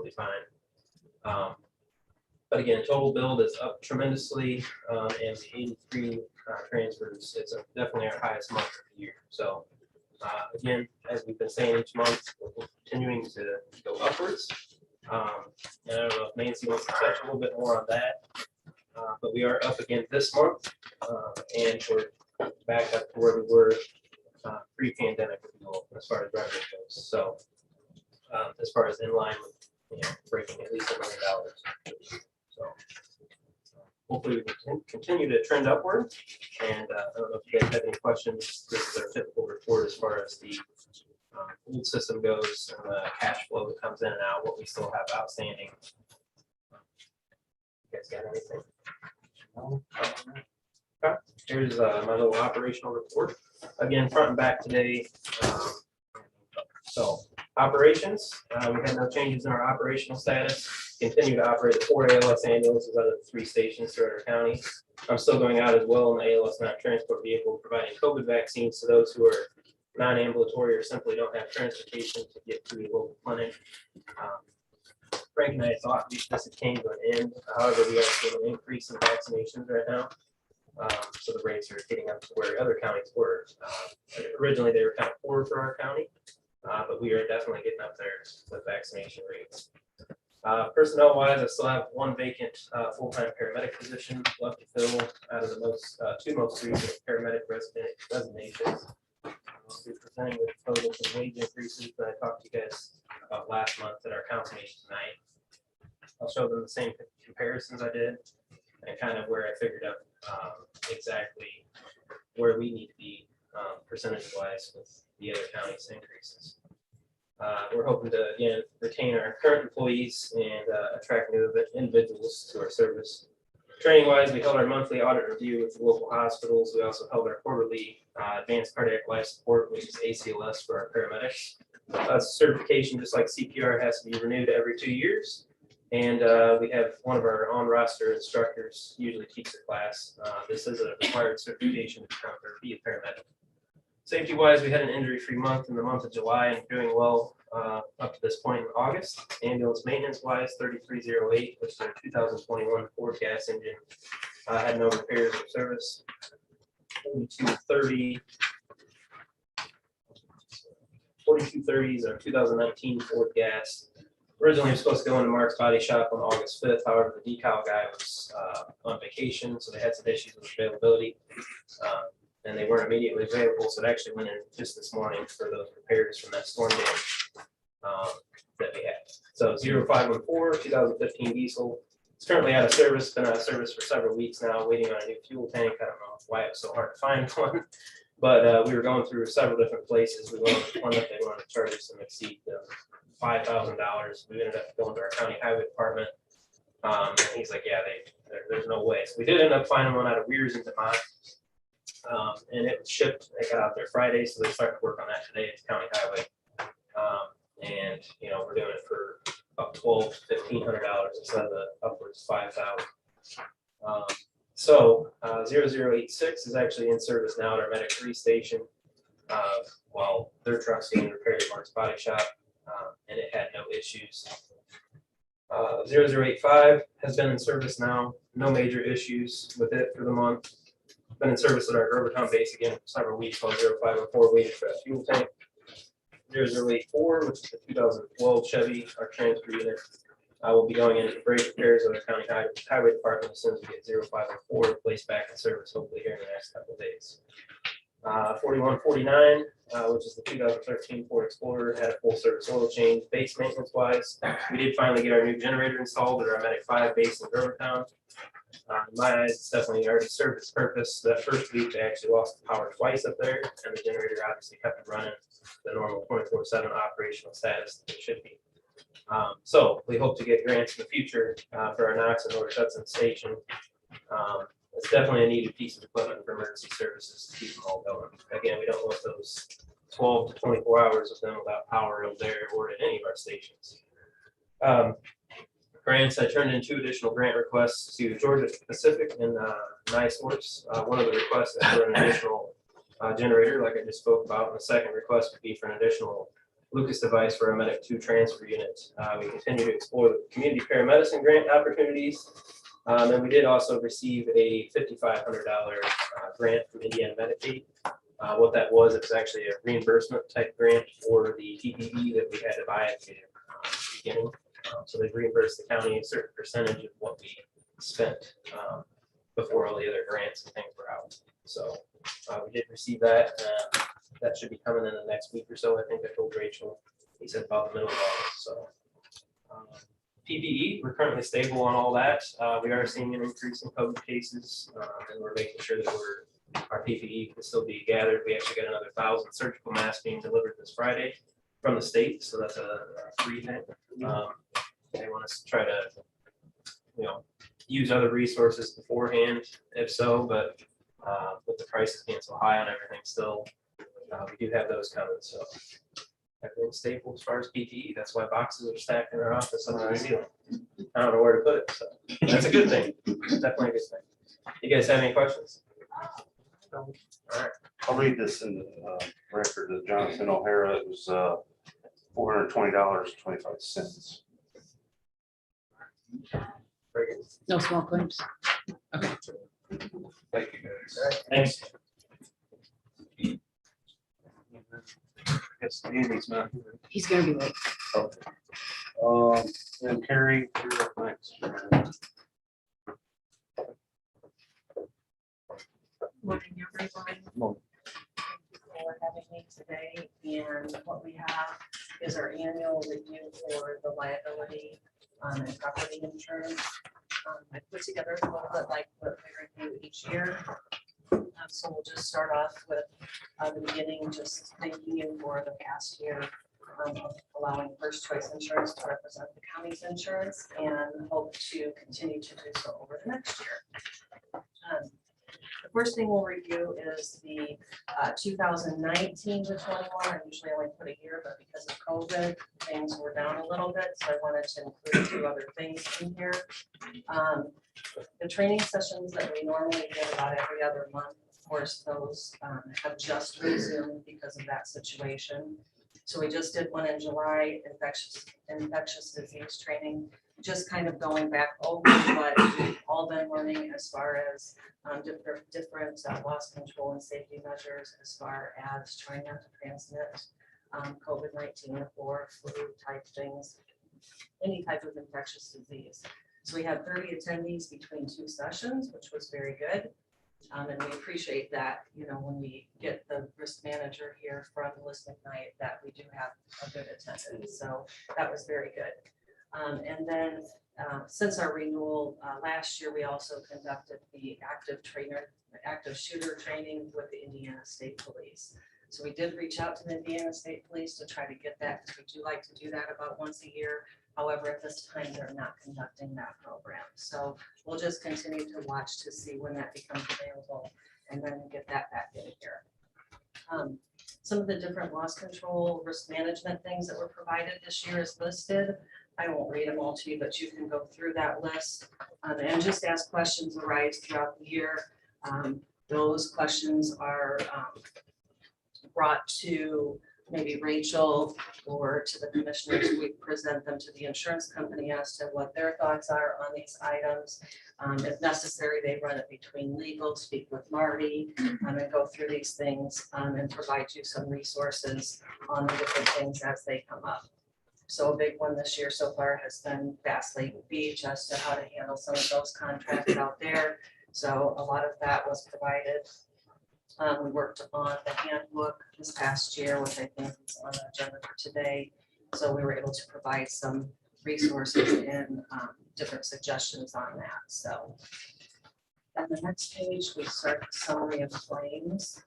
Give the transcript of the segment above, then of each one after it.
absolutely fine. But again, total build is up tremendously, and the 83 transfers, it's definitely our highest month of the year. So again, as we've been saying each month, we're continuing to go upwards. And I don't know if Nancy wants to touch a little bit more on that, but we are up again this month, and we're back up to where we were pre-pandemic as far as revenue goes. So as far as in line with breaking at least $1 million. So hopefully we can continue to trend upward. And I don't know if you guys have any questions. This is our typical report as far as the old system goes and the cash flow that comes in and out, what we still have outstanding. You guys got anything? No? Okay. Here's my little operational report. Again, front and back today. So operations, we had no changes in our operational status. Continue to operate the 4 ALS ambulances out of the 3 stations throughout our county. I'm still going out as well in the ALS non-transport vehicle, providing COVID vaccines to those who are non-ambulatory or simply don't have transportation to get to a local clinic. Frank and I thought this came to an end. However, we are seeing an increase in vaccinations right now. So the rates are getting up to where other counties were. Originally, they were kind of poor for our county, but we are definitely getting up there with vaccination rates. Personnel wise, I still have 1 vacant full-time paramedic position left to fill out of the 2 most recent paramedic resignations. I'll be presenting with totals and wage increases that I talked to you guys about last month at our council meeting tonight. I'll show them the same comparisons I did and kind of where I figured out exactly where we need to be percentage wise with the other counties' increases. We're hoping to, again, retain our current employees and attract new individuals to our service. Training wise, we held our monthly audit review with the local hospitals. We also held our quarterly advanced cardiac life support, which is ACLS for our paramedics. Certification, just like CPR, has to be renewed every 2 years. And we have one of our on-roster instructors usually teach the class. This is a required certification to become or be a paramedic. Safety-wise, we had an injury-free month in the month of July and doing well up to this point in August. Ambulance maintenance-wise, 3308, which is our 2021 Ford gas engine, had no repairs or service. 4230 is our 2019 Ford gas. Originally, it was supposed to go into Mark's body shop on August 5th. However, the decal guy was on vacation, so they had some issues with availability. And they weren't immediately available, so it actually went in just this morning for those repairs from that storm damage that we had. So 0514, 2015 diesel. It's currently out of service, been out of service for several weeks now, waiting on a new fuel tank. I don't know why it was so hard to find one, but we were going through several different places. We went with one that they wanted to charge us and exceed $5,000. We ended up going to our county highway department. And he's like, yeah, there's no way. So we did end up finding one out of Weirs in Vermont. And it was shipped. They got out there Friday, so they started to work on that today at the county highway. And we're doing it for up $1,200 to $1,500 instead of the upwards $5,000. So 0086 is actually in service now at our Medic 3 station. While their truck's getting repaired at Mark's body shop, and it had no issues. 0085 has been in service now. No major issues with it for the month. Been in service at our Overtown base again for several weeks while 0514 waited for that fuel tank. 0084, which is the 2012 Chevy, our transfer unit, will be going in for brake repairs at our county highway department as soon as we get 0514 placed back in service, hopefully here in the next couple of days. 4149, which is the 2013 Ford Explorer, had a full service oil change. Base maintenance wise, we did finally get our new generator installed at our Medic 5 base in Overtown. In my eyes, it's definitely already served its purpose. That first week, they actually lost the power twice up there, and the generator obviously kept it running the normal 24/7 operational status that it should be. So we hope to get grants in the future for our Knox and North Jetson station. It's definitely a needed piece of equipment for emergency services to keep them all going. Again, we don't want those 12 to 24 hours of them without power up there or at any of our stations. Grants, I turned in 2 additional grant requests to Georgia Pacific and NiSource. One of the requests is for an additional generator, like I just spoke about. And the second request would be for an additional Lucas device for a Medic 2 transfer unit. We continue to explore the community paramedicine grant opportunities. And we did also receive a $5,500 grant from Indiana Medicaid. What that was, it was actually a reimbursement type grant for the PPE that we had to buy at the beginning. So they reimbursed the county a certain percentage of what we spent before all the other grants and things were out. So we did receive that. That should be coming in the next week or so. I think I told Rachel, he said about the middle of August. So PPE, we're currently stable on all that. We are seeing an increase in COVID cases, and we're making sure that our PPE can still be gathered. We actually got another 1,000 surgical masks being delivered this Friday from the state, so that's a free thing. They want us to try to, use other resources beforehand, if so, but with the prices being so high on everything still, we do have those coming, so everything's stable as far as PPE. That's why boxes are stacked in our office under the ceiling. I don't know where to put it, so that's a good thing. Definitely a good thing. You guys have any questions? All right. I'll read this in the record of Jonathan O'Hara. It was $420.25. Very good. No small claims. Okay. Thank you, guys. All right. Thanks. Yes, Andy's not here. He's gonna be late. And Carrie, you're up next. Morning, everyone. Morning. Thank you for having me today. And what we have is our annual review for the liability and property insurance. I put together a little bit like what we review each year. So we'll just start off with the beginning, just thanking you for the past year, allowing First Choice Insurance to represent the county's insurance, and hope to continue to do so over the next year. The first thing we'll review is the 2019 to 21. I usually only put a year, but because of COVID, things were down a little bit, so I wanted to include a few other things in here. The training sessions that we normally get about every other month, of course, those have just resumed because of that situation. So we just did one in July, infectious disease training, just kind of going back over what we've all been learning as far as different loss control and safety measures, as far as trying not to transmit COVID-19 or flu type things, any type of infectious disease. So we had 30 attendees between two sessions, which was very good. And we appreciate that, when we get the risk manager here from Listening Night, that we do have a good attendance. So that was very good. And then since our renewal last year, we also conducted the active shooter training with the Indiana State Police. So we did reach out to the Indiana State Police to try to get that, because we do like to do that about once a year. However, at this time, they're not conducting that program. So we'll just continue to watch to see when that becomes available and then get that back in here. Some of the different loss control risk management things that were provided this year is listed. I won't read them all to you, but you can go through that list and just ask questions arise throughout the year. Those questions are brought to maybe Rachel or to the commissioners. We present them to the insurance company as to what their thoughts are on these items. If necessary, they run it between legal, speak with Marty, and go through these things and provide you some resources on the different things as they come up. So a big one this year so far has been Bass Lake Beach as to how to handle some of those contracts out there. So a lot of that was provided. We worked on the handbook this past year, which I think is on the agenda for today. So we were able to provide some resources and different suggestions on that. So on the next page, we start the summary of claims.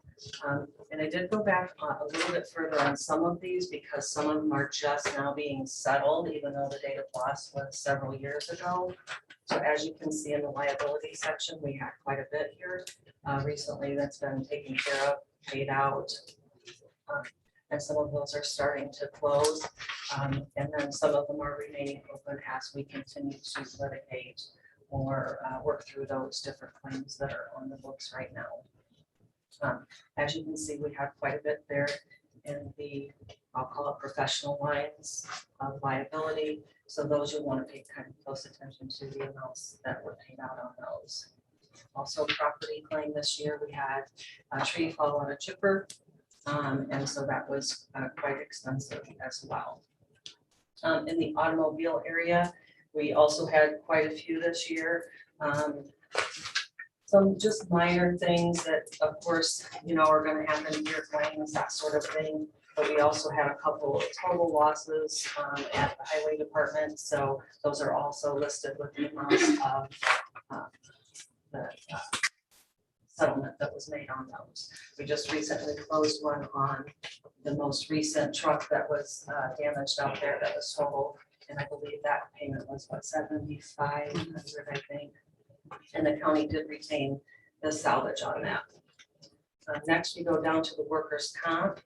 And I did go back a little bit further on some of these because some of them are just now being settled, even though the date of loss was several years ago. So as you can see in the liability section, we had quite a bit here recently that's been taken care of, paid out. And some of those are starting to close. And then some of them are remaining open as we continue to litigate or work through those different claims that are on the books right now. As you can see, we have quite a bit there in the I'll call it professional lines of liability. So those you'll want to pay kind of close attention to the amounts that were paid out on those. Also property claim this year, we had a tree fall on a chipper. And so that was quite expensive as well. In the automobile area, we also had quite a few this year. Some just minor things that, of course, you know, are gonna happen, year claims, that sort of thing. But we also had a couple of total losses at the highway department, so those are also listed with the amounts of the settlement that was made on those. We just recently closed one on the most recent truck that was damaged out there that was totaled. And I believe that payment was what, 7,500, I think. And the county did retain the salvage on that. Next, we go down to the workers' comp.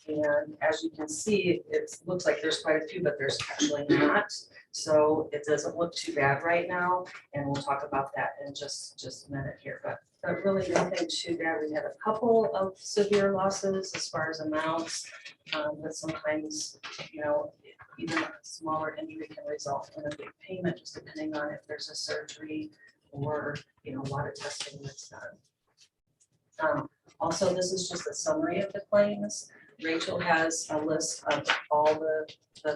And as you can see, it looks like there's quite a few, but there's actually not. So it doesn't look too bad right now. And we'll talk about that in just a minute here. But really nothing too bad. We had a couple of severe losses as far as amounts. But sometimes, you know, even a smaller injury can result in a big payment, just depending on if there's a surgery or, you know, a lot of testing that's done. Also, this is just a summary of the claims. Rachel has a list of all the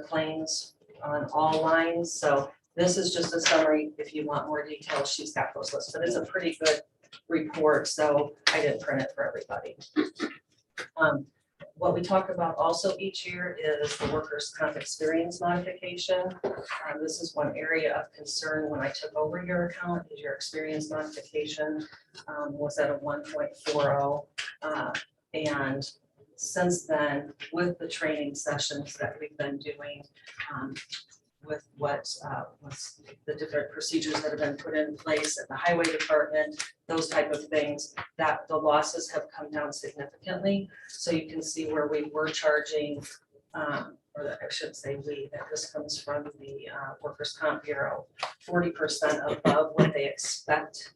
claims on all lines. So this is just a summary. If you want more details, she's got those lists, but it's a pretty good report. So I didn't print it for everybody. What we talk about also each year is the workers' comp experience modification. This is one area of concern when I took over your account, is your experience modification was at a 1.40. And since then, with the training sessions that we've been doing, with what was the different procedures that have been put in place at the highway department, those type of things, that the losses have come down significantly. So you can see where we were charging, or I should say we, that this comes from the Workers' Comp Bureau, 40% above what they expect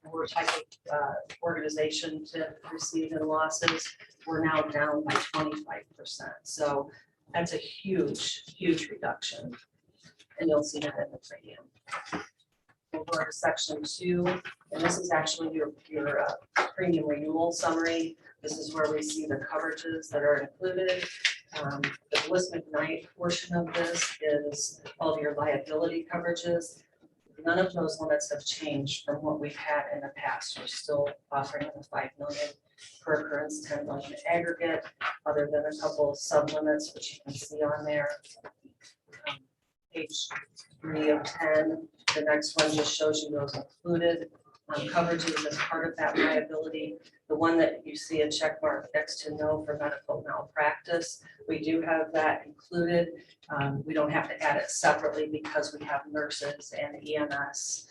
or type of organization to receive in losses. We're now down by 25%. So that's a huge, huge reduction. And you'll see that in the premium. Over to section 2, and this is actually your premium renewal summary. This is where we see the coverages that are included. The Bliss McKnight portion of this is all of your liability coverages. None of those limits have changed from what we've had in the past. We're still offering the 5 million per occurrence, 10 million aggregate, other than a couple of sub-limits, which you can see on there. Page 3 of 10. The next one just shows you those included coverages as part of that liability. The one that you see a check mark next to no for medical malpractice, we do have that included. We don't have to add it separately because we have nurses and EMS.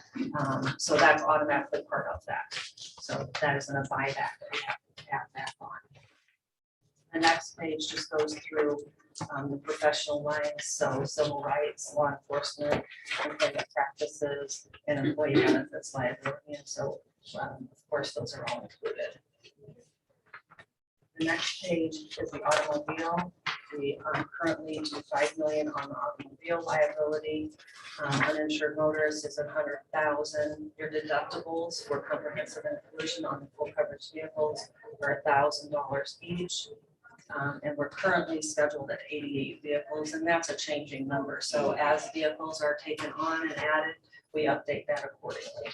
So that's automatically part of that. So that isn't a buyback that we have to add that on. The next page just goes through the professional lines, so civil rights, law enforcement, employment practices, and employee benefits liability. And so, of course, those are all included. The next page is the automobile. We currently do 5 million on the automobile liability. Uninsured motorist is 100,000. Your deductibles for comprehensive and collision on the full coverage vehicles are $1,000 each. And we're currently scheduled at 88 vehicles, and that's a changing number. So as vehicles are taken on and added, we update that accordingly.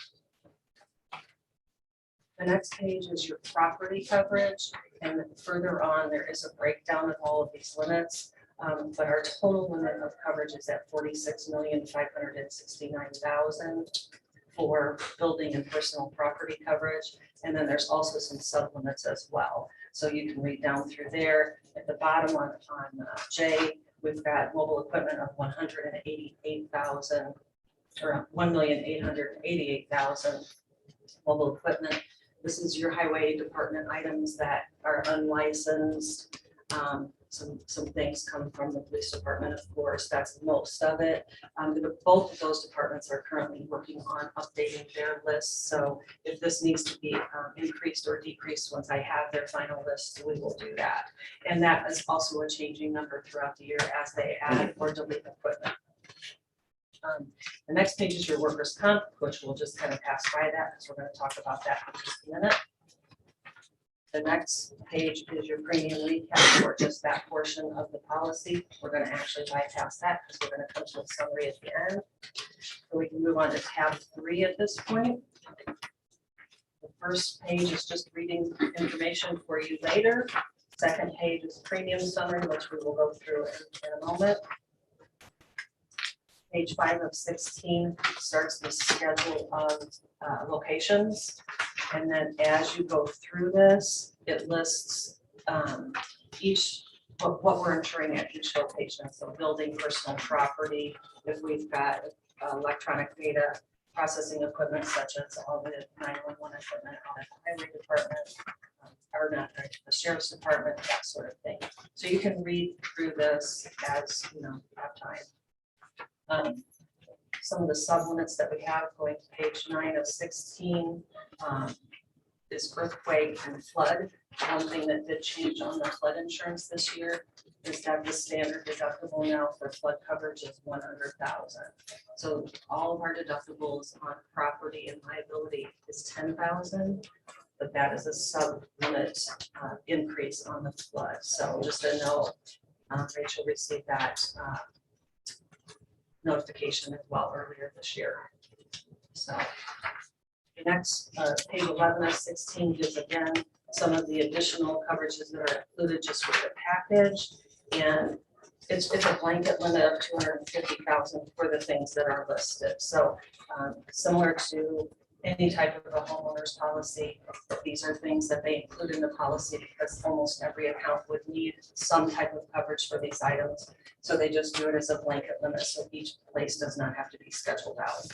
The next page is your property coverage, and further on, there is a breakdown of all of these limits. But our total limit of coverage is at 46,569,000 for building and personal property coverage. And then there's also some sub-limits as well. So you can read down through there. At the bottom on J, we've got mobile equipment of 188,000 or 1,888,000 mobile equipment. This is your highway department items that are unlicensed. some things come from the police department, of course, that's most of it. Both of those departments are currently working on updating their lists, so if this needs to be increased or decreased, once I have their final list, we will do that. And that is also a changing number throughout the year as they add or delete equipment. The next page is your workers' comp, which we'll just kind of pass by that because we're going to talk about that in just a minute. The next page is your premium recap for just that portion of the policy. We're going to actually bypass that because we're going to come to a summary at the end. So we can move on to tab 3 at this point. The first page is just reading information for you later. Second page is premium summary, which we will go through in a moment. Page 5 of 16 starts the schedule of locations. And then as you go through this, it lists what we're insuring at each location. So building, personal property, if we've got electronic data processing equipment such as all the 911 equipment out at the highway department, or not, the sheriff's department, that sort of thing. So you can read through this as you know, have time. Some of the supplements that we have going to page 9 of 16 is earthquake and flood. One thing that did change on the flood insurance this year is that the standard deductible now for flood coverage is 100,000. So all of our deductibles on property and liability is 10,000, but that is a sub-limit increase on the flood. So just a note, Rachel received that notification as well earlier this year. So the next page 11 of 16 gives again some of the additional coverages that are included just with the package, and it's a blanket limit of 250,000 for the things that are listed. So similar to any type of a homeowner's policy, these are things that they include in the policy because almost every account would need some type of coverage for these items. So they just do it as a blanket limit, so each place does not have to be scheduled out.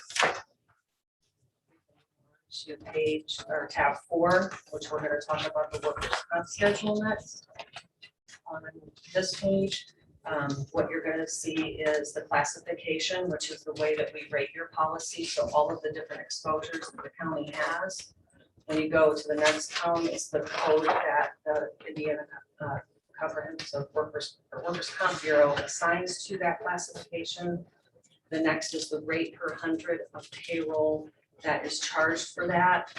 To page or tab 4, which we're going to talk about the workers' comp schedule next. On this page, what you're going to see is the classification, which is the way that we rate your policy. So all of the different exposures that the county has. When you go to the next column, it's the code that the Indiana Comprehensive Workers Comp Bureau assigns to that classification. The next is the rate per 100 of payroll that is charged for that.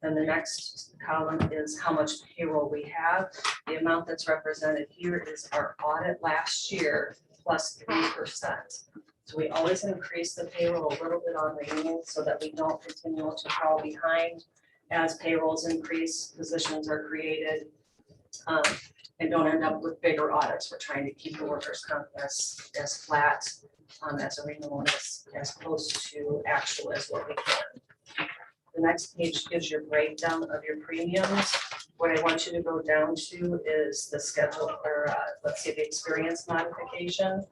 Then the next column is how much payroll we have. The amount that's represented here is our audit last year plus 3%. So we always increase the payroll a little bit on renewal so that we don't continue to fall behind as payrolls increase, positions are created, and don't end up with bigger audits. We're trying to keep the workers' comp as flat as a renewal as close to actual as what we can. The next page gives your breakdown of your premiums. What I want you to go down to is the schedule, or let's say the experience modification.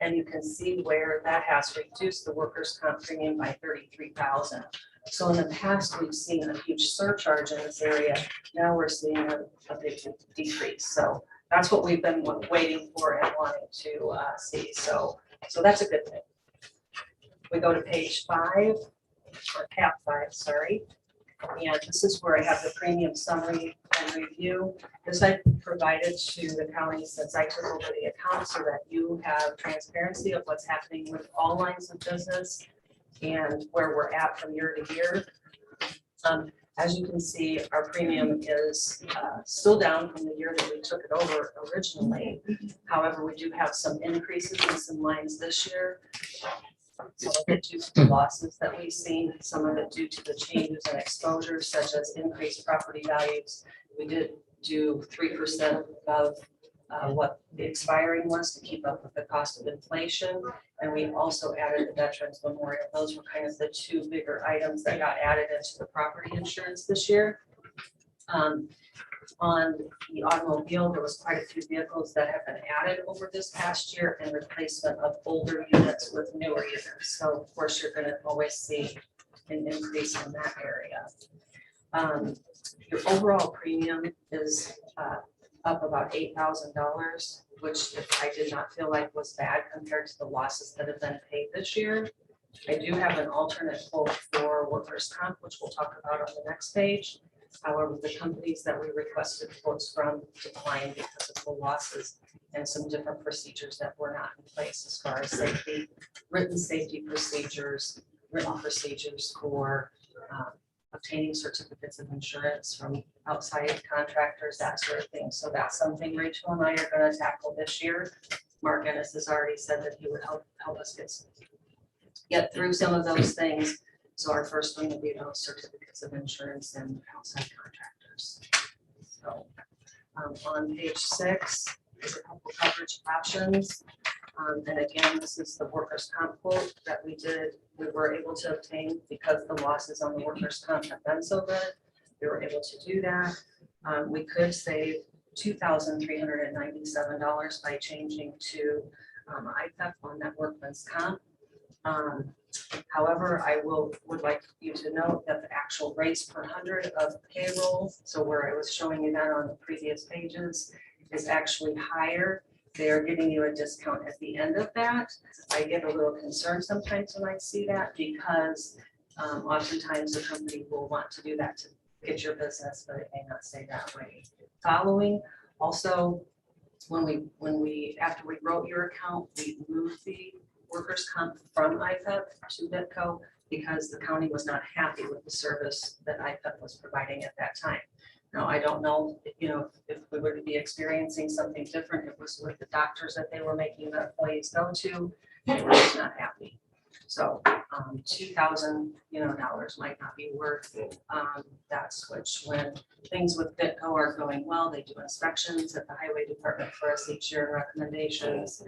And you can see where that has reduced the workers' comp premium by 33,000. So in the past, we've seen a huge surcharge in this area. Now we're seeing a big decrease. So that's what we've been waiting for and wanting to see. So that's a good thing. We go to page 5, or tab 5, sorry. And this is where I have the premium summary and review. This I provided to the county since I took over the account so that you have transparency of what's happening with all lines of business and where we're at from year to year. As you can see, our premium is still down from the year that we took it over originally. However, we do have some increases in some lines this year. Some of it due to the losses that we've seen, some of it due to the changes in exposures, such as increased property values. We did do 3% of what the expiring was to keep up with the cost of inflation. And we also added the Veterans Memorial. Those were kind of the two bigger items that got added into the property insurance this year. On the automobile, there was quite a few vehicles that have been added over this past year and replacement of older units with newer units. So of course, you're going to always see an increase in that area. Your overall premium is up about $8,000, which I did not feel like was bad compared to the losses that have been paid this year. I do have an alternate quote for workers' comp, which we'll talk about on the next page. However, the companies that we requested quotes from declined because of the losses and some different procedures that were not in place as far as safety, written safety procedures, written procedures for obtaining certificates of insurance from outside contractors, that sort of thing. So that's something Rachel and I are going to tackle this year. Mark Ennis has already said that he would help us get through some of those things. So our first one will be those certificates of insurance and outside contractors. So on page 6 is a couple coverage options. And again, this is the workers' comp quote that we were able to obtain because the losses on the workers' comp have been so good. We were able to do that. We could save $2,397 by changing to IPEP on that workman's comp. However, I would like you to note that the actual rates per 100 of payroll, so where I was showing you that on the previous pages, is actually higher. They are giving you a discount at the end of that. I get a little concerned sometimes when I see that because oftentimes the company will want to do that to get your business, but it may not say that way. Following, also, when we after we wrote your account, we moved the workers' comp from IPEP to Bitco because the county was not happy with the service that IPEP was providing at that time. Now, I don't know, if we were to be experiencing something different, it was with the doctors that they were making the employees go to, they were just not happy. So $2,000 might not be worth that switch. When things with Bitco are going well, they do inspections at the highway department for us each year, recommendations.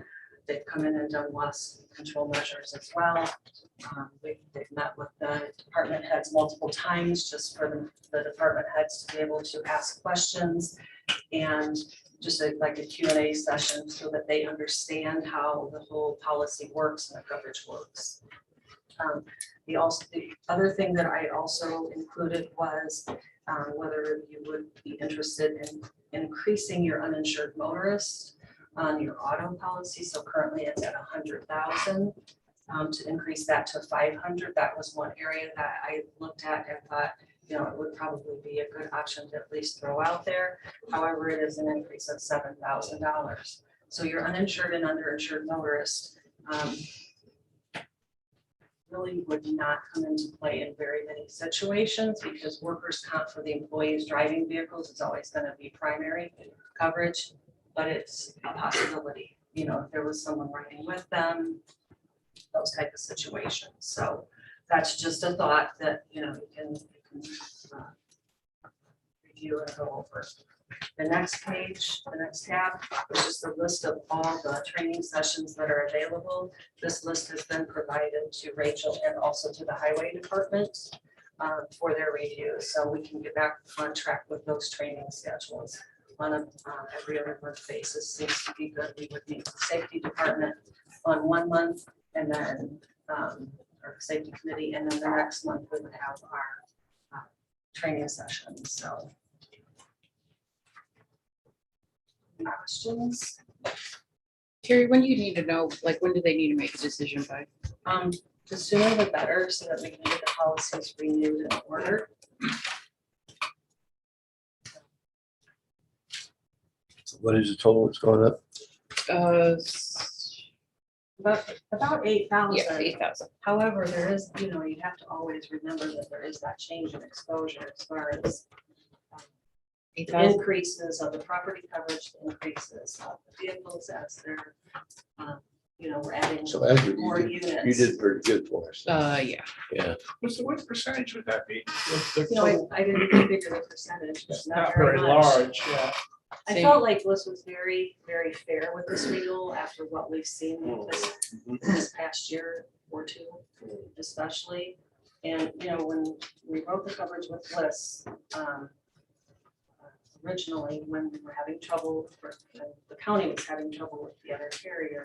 They've come in and done loss control measures as well. They've met with the department heads multiple times just for the department heads to be able to ask questions and just like a Q&A session so that they understand how the whole policy works and the coverage works. The other thing that I also included was whether you would be interested in increasing your uninsured motorist on your auto policy. So currently it's at 100,000. To increase that to 500, that was one area that I looked at and thought, it would probably be a good option to at least throw out there. However, it is an increase of $7,000. So your uninsured and underinsured motorist really would not come into play in very many situations because workers' comp for the employees driving vehicles is always going to be primary coverage, but it's a possibility, if there was someone riding with them, those type of situations. So that's just a thought that, you can review and go over. The next page, the next tab, is just a list of all the training sessions that are available. This list has been provided to Rachel and also to the highway department for their review. So we can get back on track with those training schedules on a every other month basis. Seems to be good. We would meet the safety department on 1 month and then our safety committee, and then the next month we would have our training sessions. So questions? Terry, when do you need to know, when do they need to make a decision by? The sooner the better, so that we can get the policies renewed in order. What is the total that's going up? About 8,000. Yeah, 8,000. However, there is, you have to always remember that there is that change in exposure as far as the 8,000. increases of the property coverage, the increases of the vehicles as they're, we're adding So as more you units. did pretty good for us. Yeah. Yeah. What percentage would that be? I didn't figure the percentage. It's Not very much. large, yeah. I Same. felt like this was very, very fair with this renewal after what we've seen with this past year or two, especially. And, when we wrote the coverage with Bliss, originally, when we were having trouble, the county was having trouble with the other carrier,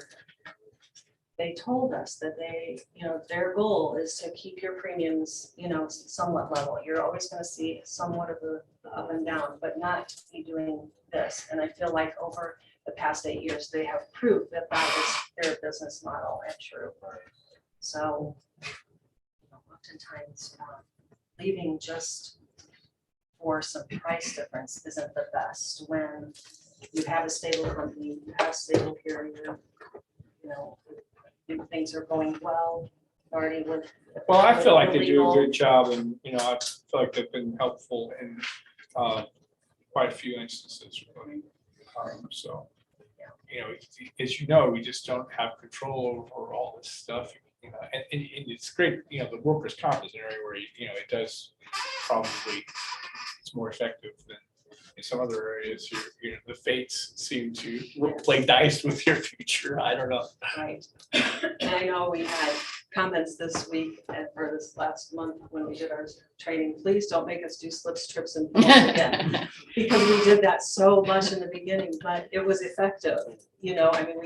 they told us that they, their goal is to keep your premiums, somewhat level. You're always gonna see somewhat of the up and down, but not be doing this. And I feel like over the past 8 years, they have proved that that is their business model and true. So oftentimes, leaving just for some price difference isn't the best when you have a stable company, you have a stable carrier, things are going well, already with. Well, I feel like they do a legal- good job and, I feel like they've been helpful in quite a few instances. Really. So, as you know, we just don't have control over all this stuff. And it's great, the workers' comp is an area where, it does probably, it's more effective than in some other areas. The fates seem to play dice with your future. I don't know. Right. And I know we had comments this week and for this last month when we did our training, please don't make us do slips, trips and falls again. Because we did that so much in the beginning, but it was effective. We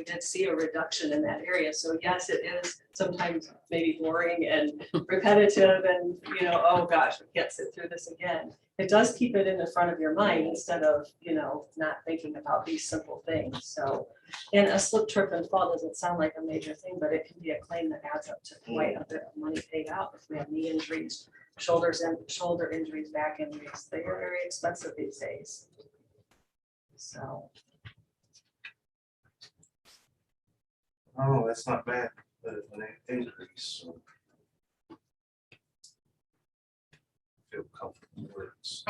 did see a reduction in that area. So yes, it is sometimes maybe boring and repetitive and, oh gosh, let's sit through this again. It does keep it in the front of your mind instead of, not thinking about these simple things. So, and a slip, trip and fall doesn't sound like a major thing, but it can be a claim that adds up to quite a bit of money paid out. If we have knee injuries, shoulder injuries, back injuries, they are very expensive these days. So. Oh, that's not bad, but it's an increase. So feel comfortable where it's.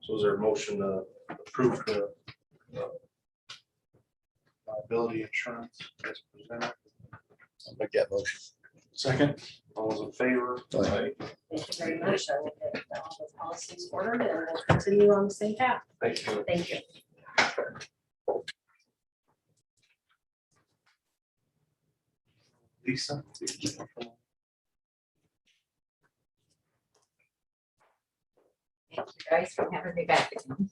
So is there a motion to approve the liability insurance as presented? I'll make that motion. Second. All those in favor? Aye. Thank you very much. I will get all the policies ordered and we'll continue on the same path. Thank you. Thank you. Lisa? Thank you guys for having me back again.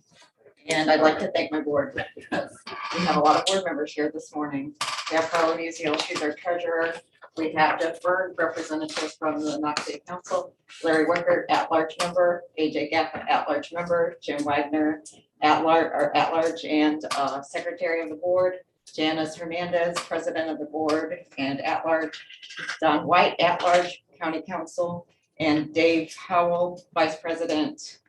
And I'd like to thank my board because we have a lot of board members here this morning. We have Carla Musial, she's our treasurer. We have Jeff Bird, representative from the Knox City Council, Larry Wickert, at-large member, AJ Gappa, at-large member, Jim Wagner, at-large and secretary of the board, Janice Hernandez, president of the board and at-large, Don White, at-large county council, and Dave Howell, vice president,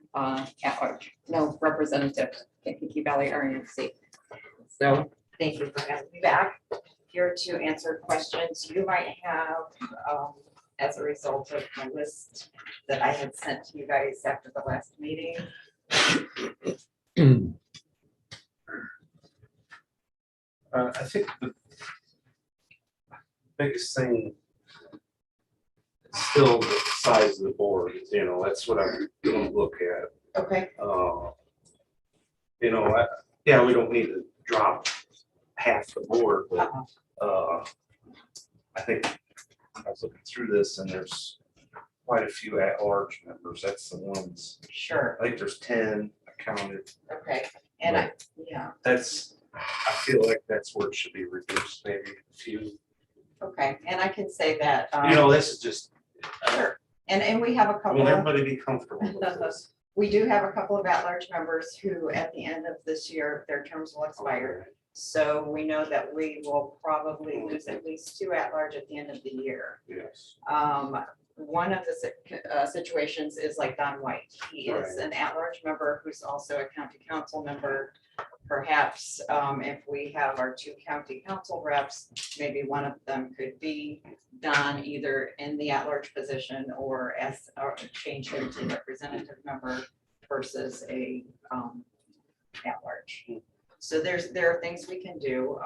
representative, Kankakee Valley RNC. So thank you for having me back here to answer questions you might have as a result of my list that I had sent to you guys after the last meeting. I think the biggest thing is still the size of the board, that's what I'm gonna look at. Okay. Yeah, we don't need to drop half the board, but I think I was looking through this and there's quite a few at-large members. That's the ones, Sure. I think there's 10 accounted. Okay. And yeah. I feel like that's where it should be reduced, maybe a few. Okay. And I can say that. This is just, Sure. And we have a I couple want of. everybody to be comfortable with this. We do have a couple of at-large members who, at the end of this year, their terms will expire. So we know that we will probably lose at least 2 at-large at the end of the year. Yes. One of the situations is like Don White. He is an at-large member who's also a county council member. Perhaps if we have our 2 county council reps, maybe one of them could be Don either in the at-large position or change him to representative member versus a at-large. So there are things we can do.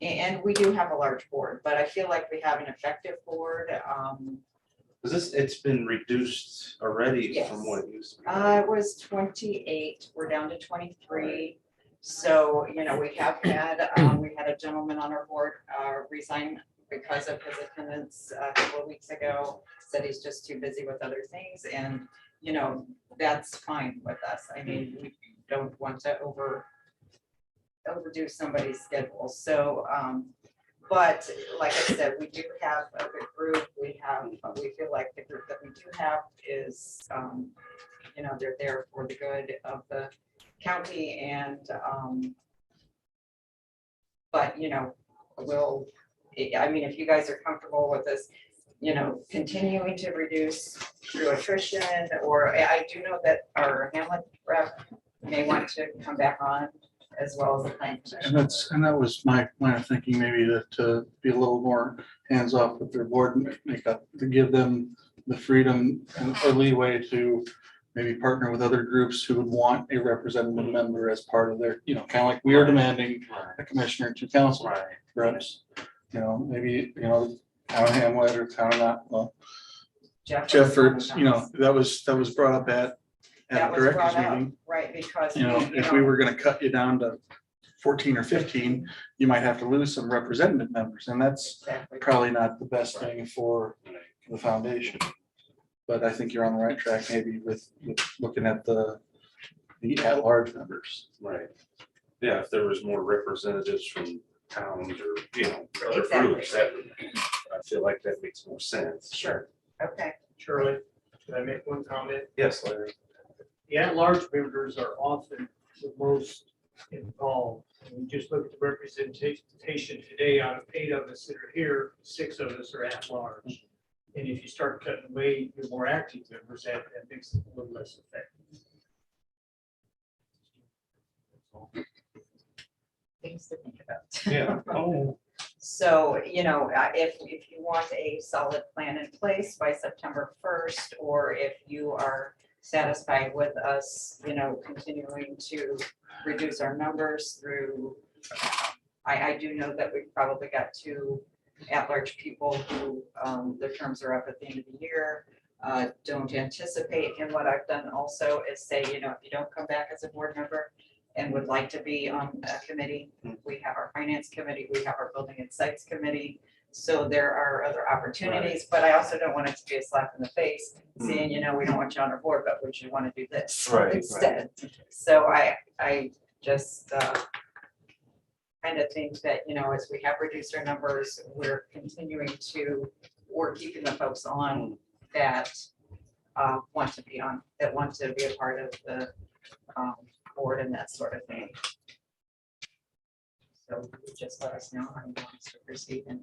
And we do have a large board, but I feel like we have an effective board. It's been reduced already Yes. from what it used to be. It was 28, we're down to 23. So, we have had, we had a gentleman on our board resign because of his attendance a couple of weeks ago, said he's just too busy with other things. And, that's fine with us. I mean, we don't want to overdo somebody's schedule. So, but like I said, we do have a good group. We feel like the group that we do have is, they're there for the good of the county and, but, if you guys are comfortable with this, continuing to reduce through attrition, or I do know that our Hamlet rep may want to come back on as well as the planning commission. And that was my line of thinking, maybe to be a little more hands-off with their board makeup, to give them the freedom and or leeway to maybe partner with other groups who would want a representative member as part of their, kind of like we are demanding a commissioner to council Right. reps. Maybe, town of Hamlet or town of not, well, Jeffords, Jeffords, that was brought up at that the was brought directors up, meeting. right, because. If we were gonna cut you down to 14 or 15, you might have to lose some representative members, and that's Exactly. probably not the best thing for the foundation. But I think you're on the right track, maybe with looking at the at-large members. Right. Yeah, if there was more representatives from towns or, other Exactly. groups, I feel like that makes more sense. Sure. Okay, Shirley, can I make one comment? Yes, Larry. The at-large members are often the most involved. And you just look at the representation today, out of 8 of us that are here, 6 of us are at-large. And if you start cutting away your more active members, that makes it a little less effective. things to think about. Yeah. Oh. So, if you want a solid plan in place by September 1st, or if you are satisfied with us, continuing to reduce our numbers through, I do know that we've probably got 2 at-large people who their terms are up at the end of the year. Don't anticipate, and what I've done also is say, if you don't come back as a board member and would like to be on a committee, we have our finance committee, we have our building and sites committee. So there are other opportunities, but I also don't want it to be a slap in the face, saying, we don't want you on our board, but would you want to do this Right, instead? So I just kind of think that, as we have reduced our numbers, we're keeping the folks on that want to be a part of the board and that sort of thing. So just let us know how you want us to proceed. And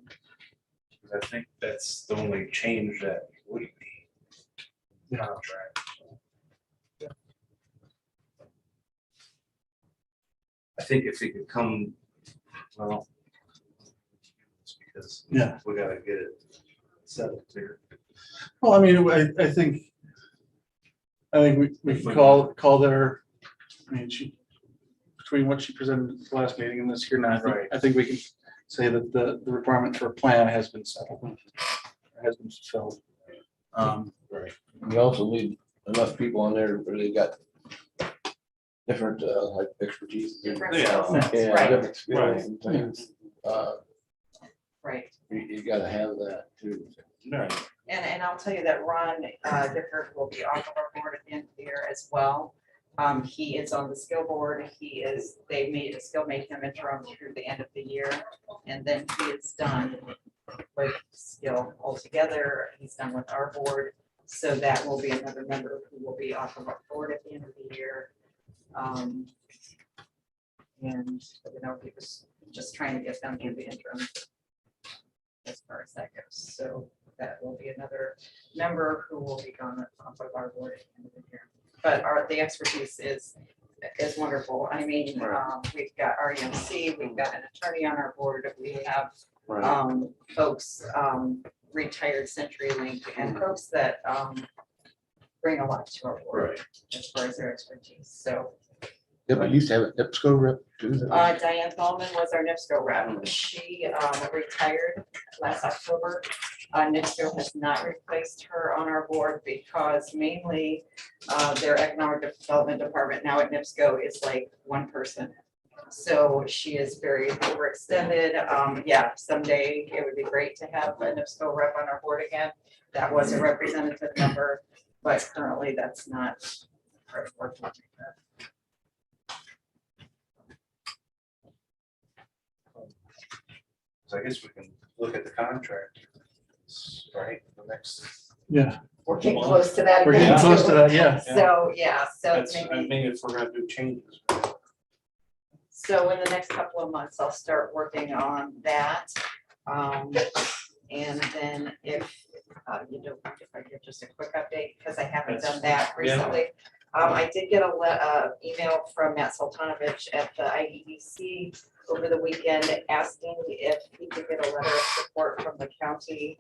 I think that's the only change that would be contract. I think if it could come, well, it's because Yeah. we gotta get it settled here. Well, I mean, I think we can call their, between what she presented at the last meeting and this here now, Right. I think we can say that the requirement for a plan has been settled, has been fulfilled. Right. You also need enough people on there where they got different like expertise. different Yeah. skill sets, Yeah, right, different skills and things. right. You gotta have that too. Right. And I'll tell you that Ron Difford will be off of our board at the end of the year as well. He is on the skill board. They still make him interim through the end of the year. And then he is done with skill altogether. He's done with our board. So that will be another member who will be off of our board at the end of the year. And, he was just trying to get them to the interim as far as that goes. So that will be another member who will be gone off of our board at the end of the year. But the expertise is wonderful. We've got REMC, we've got an attorney on our board, we have folks, retired CenturyLink, and folks that bring a lot to our board Right. as far as their expertise. So Yeah, but you used to have an EBSCO rep too. Diane Thalman was our NIPSCO rep. She retired last October. NIPSCO has not replaced her on our board because mainly their economic development department now at NIPSCO is like one person. So she is very overextended. Someday it would be great to have a NIPSCO rep on our board again. That was a representative member, but currently that's not part of our board. So I guess we can look at the contract, right, the next. Yeah, We're getting close to that. we're getting again, close too. to that, yeah. So, yeah, so That's, I maybe, mean, if we're gonna do changes. so in the next couple of months, I'll start working on that. And then if, you don't mind if I give just a quick update, because I haven't done that recently. I did get a email from Matt Sultanovich at the IEDC over the weekend asking if he could get a letter of support from the county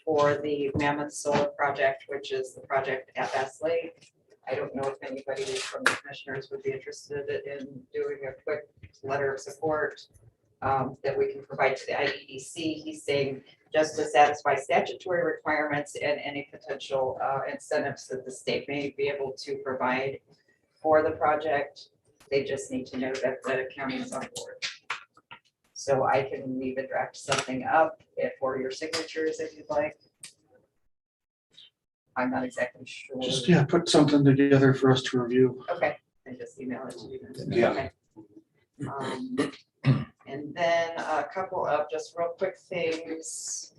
for the Mammoth Solar Project, which is the project at Bass Lake. I don't know if anybody from the commissioners would be interested in doing a quick letter of support that we can provide to the IEDC. He's saying just to satisfy statutory requirements and any potential incentives that the state may be able to provide for the project. They just need to know that the county is on board. So I can even draft something up for your signatures if you'd like. I'm not exactly sure. Just, yeah, put something together for us to review. Okay, and just email it to you. Yeah. Okay. And then a couple of just real quick things.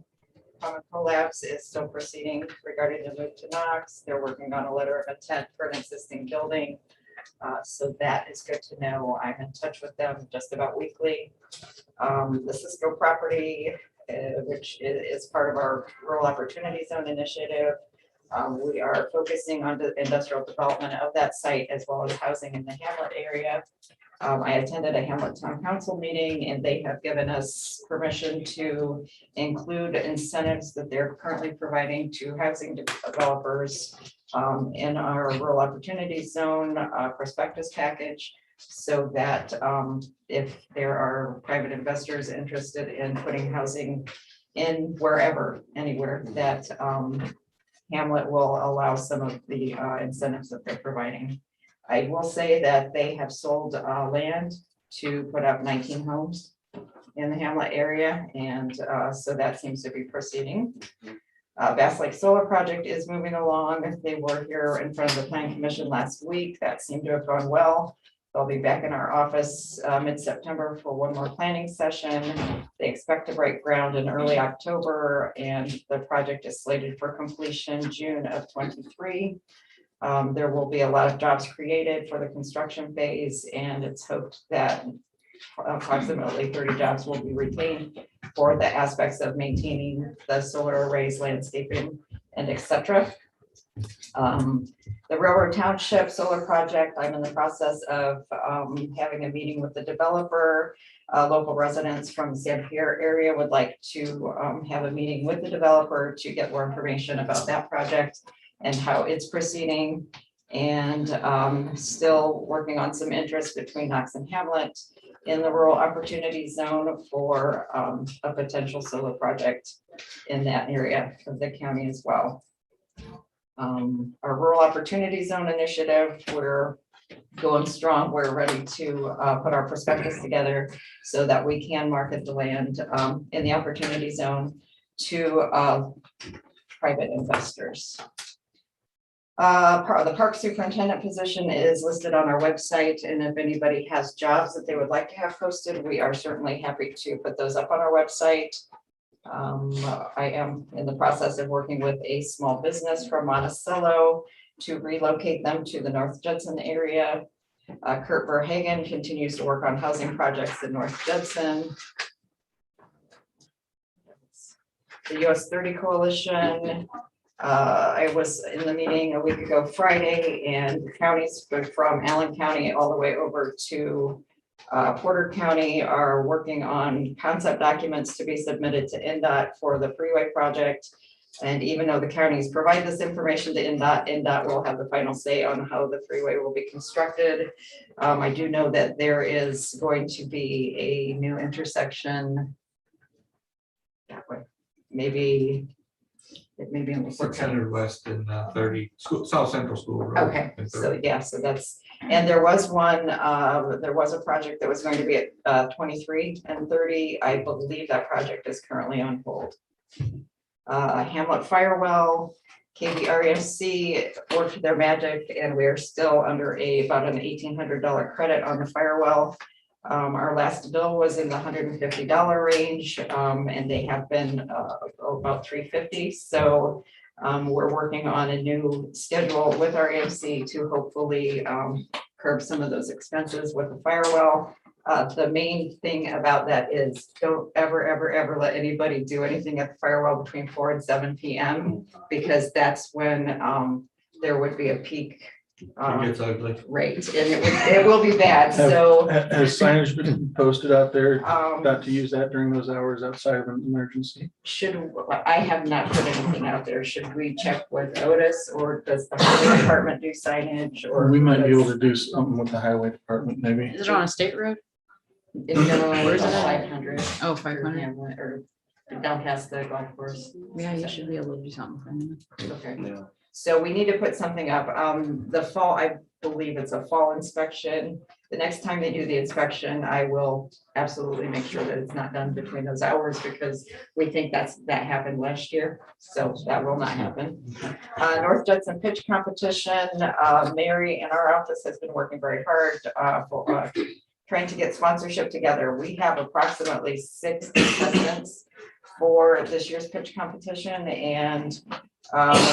Common Collabs is still proceeding regarding the move to Knox. They're working on a letter of intent for an existing building. So that is good to know. I'm in touch with them just about weekly. The Cisco property, which is part of our Rural Opportunity Zone initiative. We are focusing on the industrial development of that site as well as housing in the Hamlet area. I attended a Hamlet Town Council meeting and they have given us permission to include incentives that they're currently providing to housing developers in our Rural Opportunity Zone prospectus package, so that if there are private investors interested in putting housing in wherever, anywhere, that Hamlet will allow some of the incentives that they're providing. I will say that they have sold land to put up 19 homes in the Hamlet area, and so that seems to be proceeding. Bass Lake Solar Project is moving along. They were here in front of the Planning Commission last week. That seemed to have gone well. They'll be back in our office mid-September for one more planning session. They expect to break ground in early October, and the project is slated for completion June of 23. There will be a lot of jobs created for the construction phase, and it's hoped that approximately 30 jobs will be retained for the aspects of maintaining the solar arrays, landscaping, and etc. The Railroad Township Solar Project, I'm in the process of having a meeting with the developer. Local residents from the San Pierre area would like to have a meeting with the developer to get more information about that project and how it's proceeding. And still working on some interest between Knox and Hamlet in the Rural Opportunity Zone for a potential solar project in that area of the county as well. Our Rural Opportunity Zone initiative, we're going strong. We're ready to put our prospectus together so that we can market the land in the Opportunity Zone to private investors. The park superintendent position is listed on our website, and if anybody has jobs that they would like to have posted, we are certainly happy to put those up on our website. I am in the process of working with a small business from Monticello to relocate them to the North Jetson area. Kurt Verhagen continues to work on housing projects in North Jetson. The US 30 Coalition. I was in the meeting a week ago Friday, and counties from Allen County all the way over to Porter County are working on concept documents to be submitted to NDOT for the freeway project. And even though the counties provide this information to NDOT, NDOT will have the final say on how the freeway will be constructed. I do know that there is going to be a new intersection that way, maybe. It may be on the 600 West and 30 school, South Central School Road. Okay, so yeah, so that's, and there was one, there was a project that was going to be at 23 and 30. I believe that project is currently on hold. Hamlet Firewell, KBRSC worked their magic, and we are still under about an $1,800 credit on the firewall. Our last bill was in the $150 range, and they have been about $350. So we're working on a new schedule with our AMC to hopefully curb some of those expenses with the firewall. The main thing about that is don't ever let anybody do anything at the firewall between 4 and 7 PM, because that's when there would be a peak It gets ugly. rate, and it will be bad, so. Has signage been posted out there, Um, not to use that during those hours outside of an emergency? I have not put anything out there. Should we check with Otis, or does the highway department do signage, or? We might be able to do something with the highway department, maybe. Is it on a state road? No, Where's it's it at? 500. Oh, 500. Or down past the golf course. Yeah, you should be able to do something for me. Okay, Yeah. so we need to put something up. The fall, I believe it's a fall inspection. The next time they do the inspection, I will absolutely make sure that it's not done between those hours, because we think that happened last year. So that will not happen. North Jetson pitch competition, Mary in our office has been working very hard for trying to get sponsorship together. We have approximately 6 contestants for this year's pitch competition, and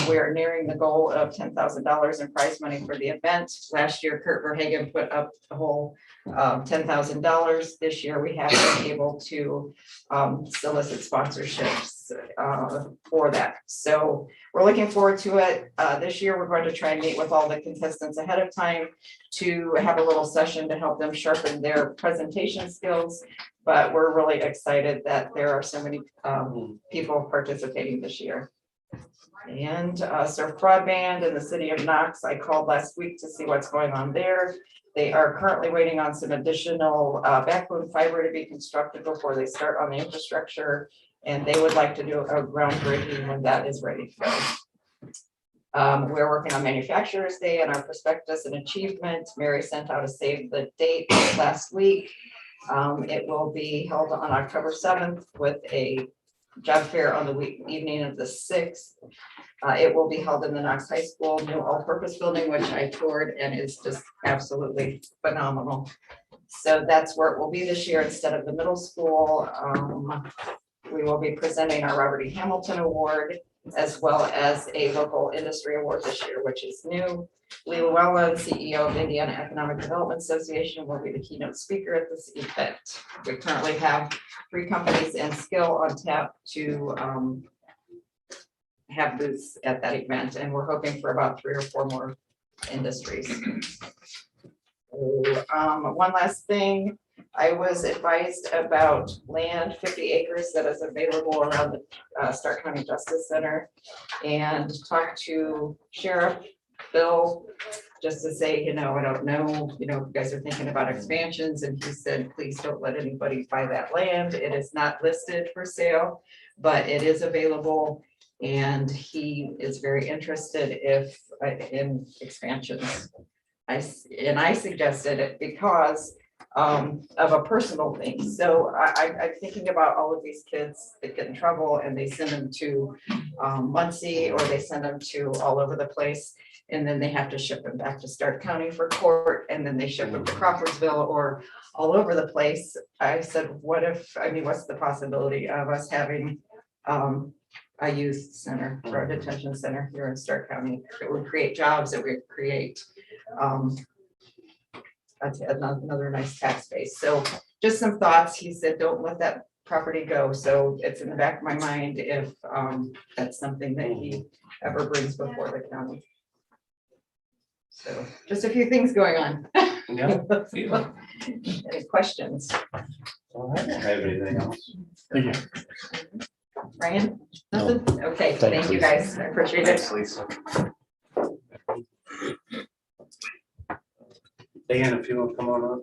we are nearing the goal of $10,000 in prize money for the event. Last year, Kurt Verhagen put up the whole $10,000. This year, we have been able to solicit sponsorships for that. So we're looking forward to it. This year, we're going to try and meet with all the contestants ahead of time to have a little session to help them sharpen their presentation skills. But we're really excited that there are so many people participating this year. And Surf Broadband in the city of Knox, I called last week to see what's going on there. They are currently waiting on some additional backbone fiber to be constructed before they start on the infrastructure. And they would like to do a groundbreaking when that is ready to go. We're working on Manufacturers Day and our prospectus and achievement. Mary sent out a save the date last week. It will be held on October 7th with a job fair on the evening of the 6th. It will be held in the Knox High School new all-purpose building, which I toured, and is just absolutely phenomenal. So that's where it will be this year instead of the middle school. We will be presenting our Robert E. Hamilton Award, as well as a local industry award this year, which is new. Lee Llewellyn, CEO of Indiana Economic Development Association, will be the keynote speaker at this event. We currently have 3 companies and Skill on tap to have booths at that event, and we're hoping for about 3 or 4 more industries. One last thing, I was advised about land, 50 acres that is available around the Starke County Justice Center, and talked to Sheriff Bill just to say, I don't know, if you guys are thinking about expansions, and he said, please don't let anybody buy that land. It is not listed for sale, but it is available, and he is very interested in expansions. I suggested it because of a personal thing. So I'm thinking about all of these kids that get in trouble and they send them to Muncie, or they send them to all over the place. And then they have to ship them back to Starke County for court, and then they ship them to Crawfordsville or all over the place. I said, what's the possibility of us having a youth center or a detention center here in Starke County? It would create jobs, it would create another nice tax base. So just some thoughts. He said, don't let that property go. So it's in the back of my mind if that's something that he ever brings before the county. So just a few things going on. Yeah. Any questions? Well, I don't have anything else. Thank you. Ryan? No. Nothing? Okay, Thanks, thank you Lisa. guys. I appreciate it. Thanks, Lisa. Dan, if you want to come on up.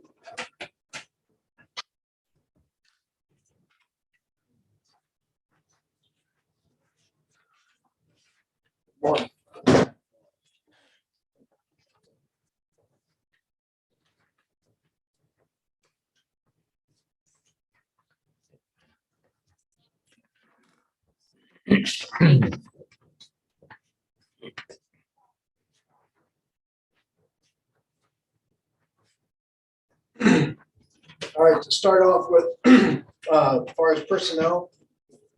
All right, to start off with, as far as personnel,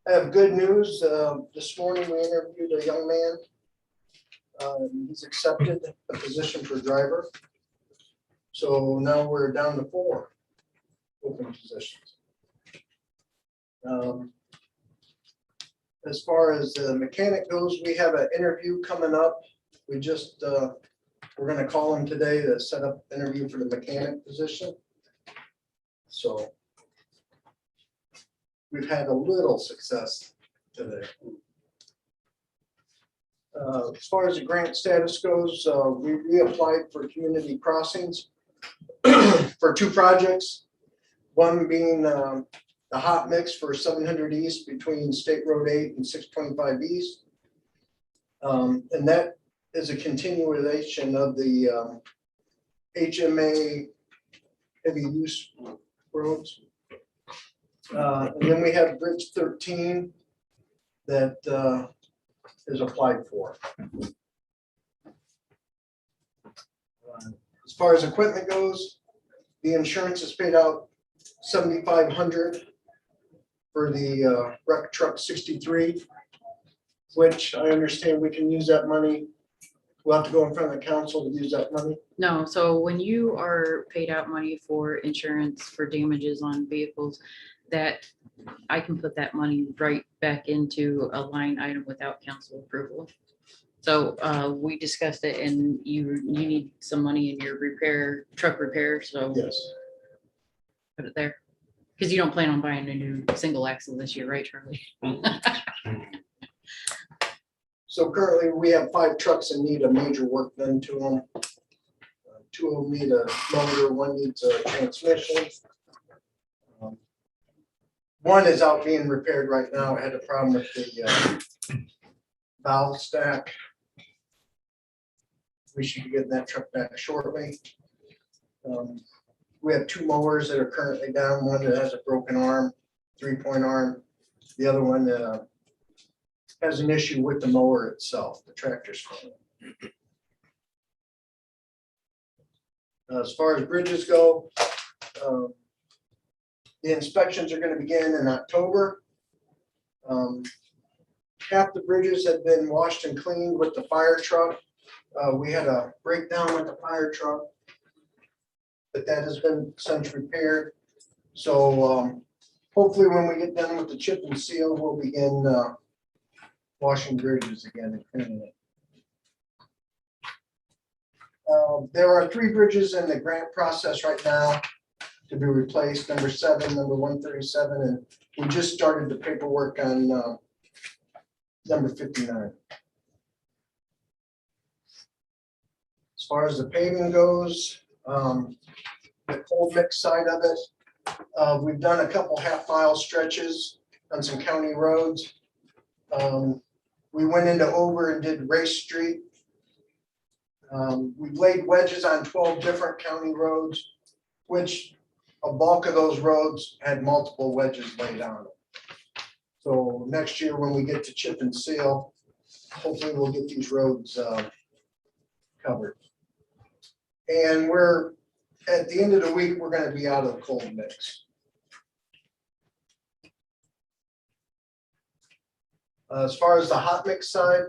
I have good news. This morning we interviewed a young man. He's accepted a position for driver. So now we're down to 4 open positions. As far as the mechanic goes, we have an interview coming up. We just, we're gonna call him today to set up an interview for the mechanic position. So we've had a little success today. As far as the grant status goes, we reapplied for community crossings for 2 projects. One being the hot mix for 700 East between State Road 8 and 625 East. And that is a continuation of the HMA heavy use roads. And then we have Bridge 13 that is applied for. As far as equipment goes, the insurance is paid out $7,500 for the wreck truck 63, which I understand we can use that money. We'll have to go in front of the council to use that money. No, so when you are paid out money for insurance for damages on vehicles, that I can put that money right back into a line item without council approval. So we discussed it and you need some money in your truck repair, so Yes. put it there. Because you don't plan on buying a new single axle this year, right, Charlie? So currently we have 5 trucks that need a major work done to them. 2 of them need a motor, 1 needs a transmission. One is out being repaired right now. It had a problem with the valve stack. We should be getting that truck back shortly. We have 2 mowers that are currently down. One that has a broken arm, 3-point arm. The other one has an issue with the mower itself, the tractor's phone. As far as bridges go, the inspections are going to begin in October. Half the bridges have been washed and cleaned with the fire truck. We had a breakdown with the fire truck, but that has been since repaired. So hopefully when we get done with the chip and seal, we'll begin washing bridges again and cleaning it. There are 3 bridges in the grant process right now to be replaced, number 7, number 137, and we just started the paperwork on number 59. As far as the paving goes, the cold mix side of it, we've done a couple half-mile stretches on some county roads. We went into Over and did Race Street. We've laid wedges on 12 different county roads, which a bulk of those roads had multiple wedges laid on them. So next year when we get to chip and seal, hopefully we'll get these roads covered. And we're at the end of the week, we're going to be out of the cold mix. As far as the hot mix side,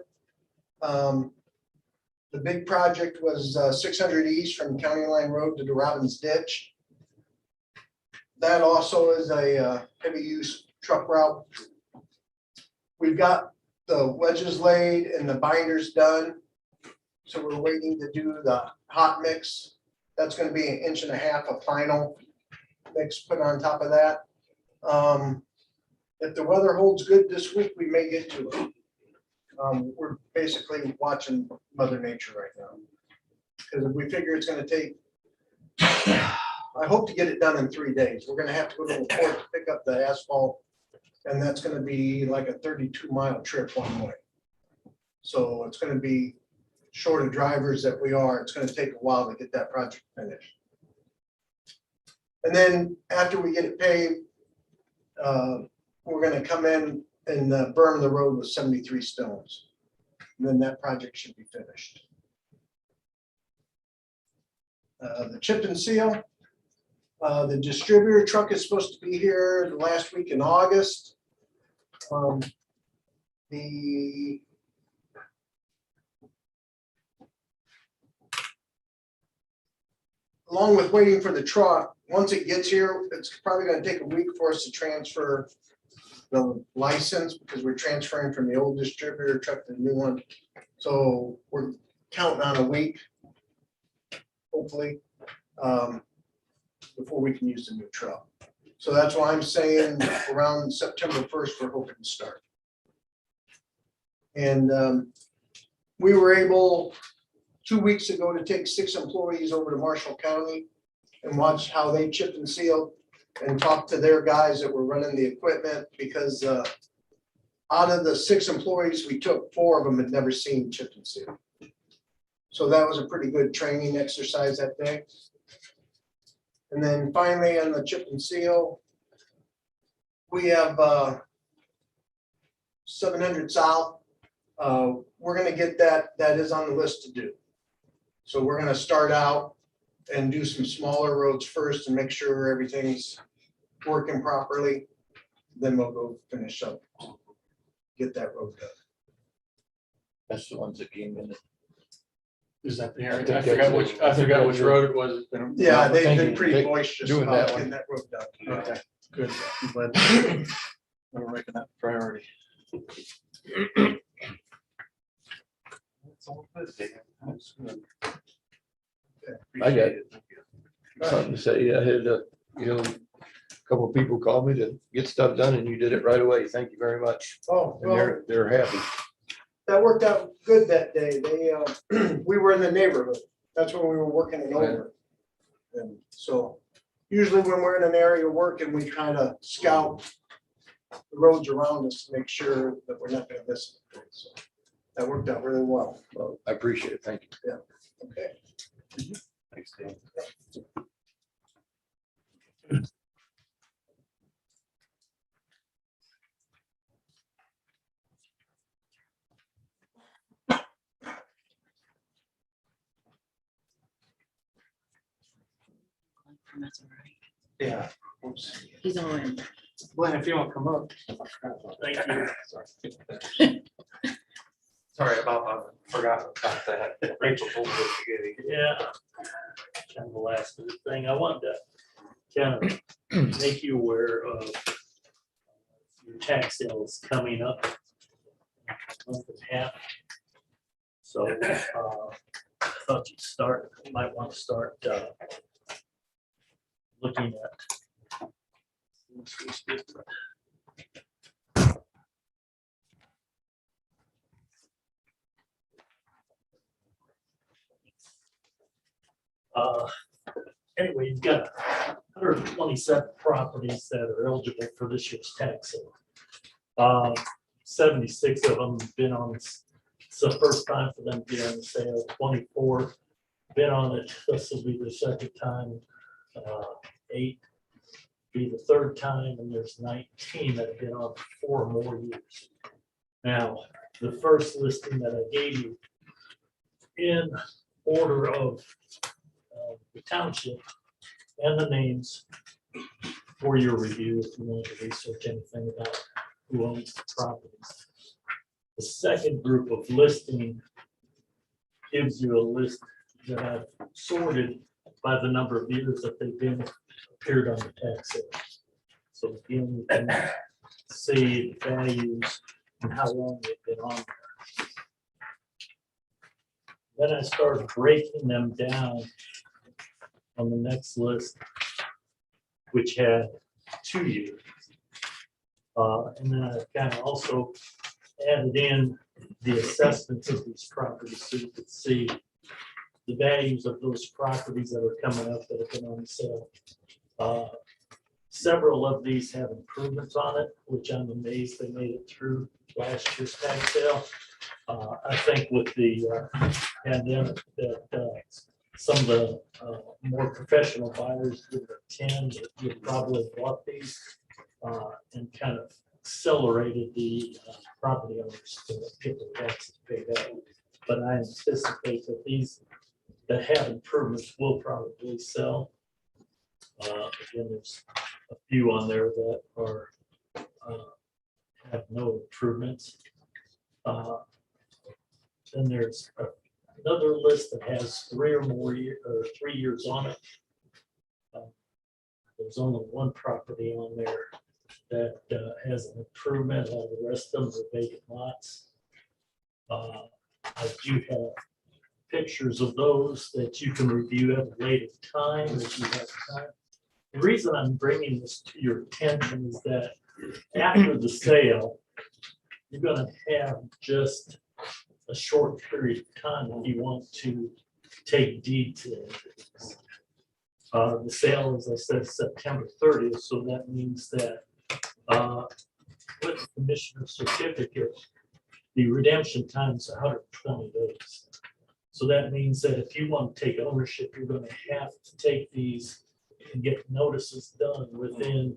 the big project was 600 East from County Line Road to the Robbins Ditch. That also is a heavy use truck route. We've got the wedges laid and the binders done. So we're waiting to do the hot mix. That's going to be 1.5 inches of final mix put on top of that. If the weather holds good this week, we may get to it. We're basically watching Mother Nature right now. Because if we figure it's going to take, I hope to get it done in 3 days. We're going to have to go to the port to pick up the asphalt. And that's going to be like a 32-mile trip one way. So it's going to be short of drivers that we are. It's going to take a while to get that project finished. And then after we get it paved, we're going to come in and berm the road with 73 stones. And then that project should be finished. The chip and seal, The distributor truck is supposed to be here the last week in August. The along with waiting for the truck, once it gets here, it's probably gonna take a week for us to transfer the license because we're transferring from the old distributor truck to the new one. So we're counting on a week, hopefully, before we can use the new truck. So that's why I'm saying around September 1st, we're hoping to start. And we were able 2 weeks ago to take 6 employees over to Marshall County and watch how they chip and seal and talk to their guys that were running the equipment because out of the 6 employees we took, 4 of them had never seen chip and seal. So that was a pretty good training exercise that day. And then finally on the chip and seal, we have 700 South. We're gonna get that, that is on the list to do. So we're gonna start out and do some smaller roads first and make sure everything's working properly. Then we'll go finish up, get that road done. That's the ones that came in. Is that the I area? think I forgot that's which, it. I forgot which road it was. It's been- Yeah, they've been Thinking- pretty boisterous doing about that getting that road done. Okay, good. I'm glad we're making that a priority. I got something to say. I had, a couple of people called me to get stuff done and you did it right away. Thank you very much. Oh, And well, they're happy. that worked out good that day. They, we were in the neighborhood. That's when we were working in over. And so usually when we're in an area working, we kind of scout the roads around us to make sure that we're not gonna miss it. So that worked out really well. Well, I appreciate it. Thank you. Okay. Thanks, Dan. That's all right. Yeah. Oops. He's all in. Glenn, if you want to come up. Thank you. Sorry about that. Forgot about that. Rachel told me at the beginning. Yeah. Kind of the last of the thing. I wanted to kind of make you aware of your tax sales coming up in a month and a half. So I thought you might want to start looking at. Anyway, you've got 127 properties that are eligible for this year's tax sale. 76 of them have been on, it's the first time for them to be on the sale. 24 been on it, this will be their second time. 8 be the third time, and there's 19 that have been on for 4 or more years. Now, the first listing that I gave you in order of the township and the names for your review if you want to research anything about who owns the properties. The second group of listing gives you a list that I've sorted by the number of years that they've been appeared on the tax sale. So again, you can see the values and how long they've been on there. Then I started breaking them down on the next list, which had 2 years. And then I kind of also added in the assessments of these properties so you could see the values of those properties that are coming up that have been on sale. Several of these have improvements on it, which I'm amazed they made it through last year's tax sale. I think with the pandemic that some of the more professional buyers would attend, would probably bought these and kind of accelerated the property owners to get their taxes paid out. But I anticipate that these that have improvements will probably sell. Again, there's a few on there that are, have no improvements. Then there's another list that has 3 or more or 3 years on it. There's only one property on there that has an improvement. All the rest of them are vacant lots. I do have pictures of those that you can review at a later time if you have time. The reason I'm bringing this to your attention is that after the sale, you're going to have just a short period of time if you want to take deed to it. The sale, as I said, September 30th, so that means that with the commissioner's certificate, the redemption time is 120 days. So that means that if you want to take ownership, you're going to have to take these and get notices done within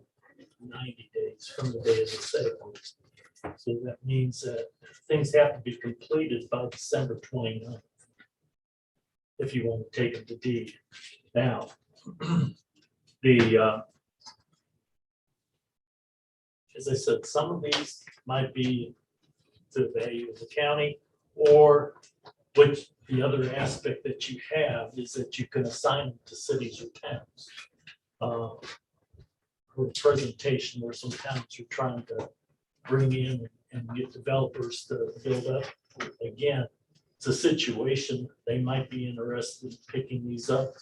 90 days from the day of the sale. So that means that things have to be completed by December 29th if you want to take them to deed. Now, as I said, some of these might be to the value of the county, or which the other aspect that you have is that you can assign them to cities or towns. For a presentation where some towns are trying to bring in and get developers to build up. Again, it's a situation, they might be interested in picking these up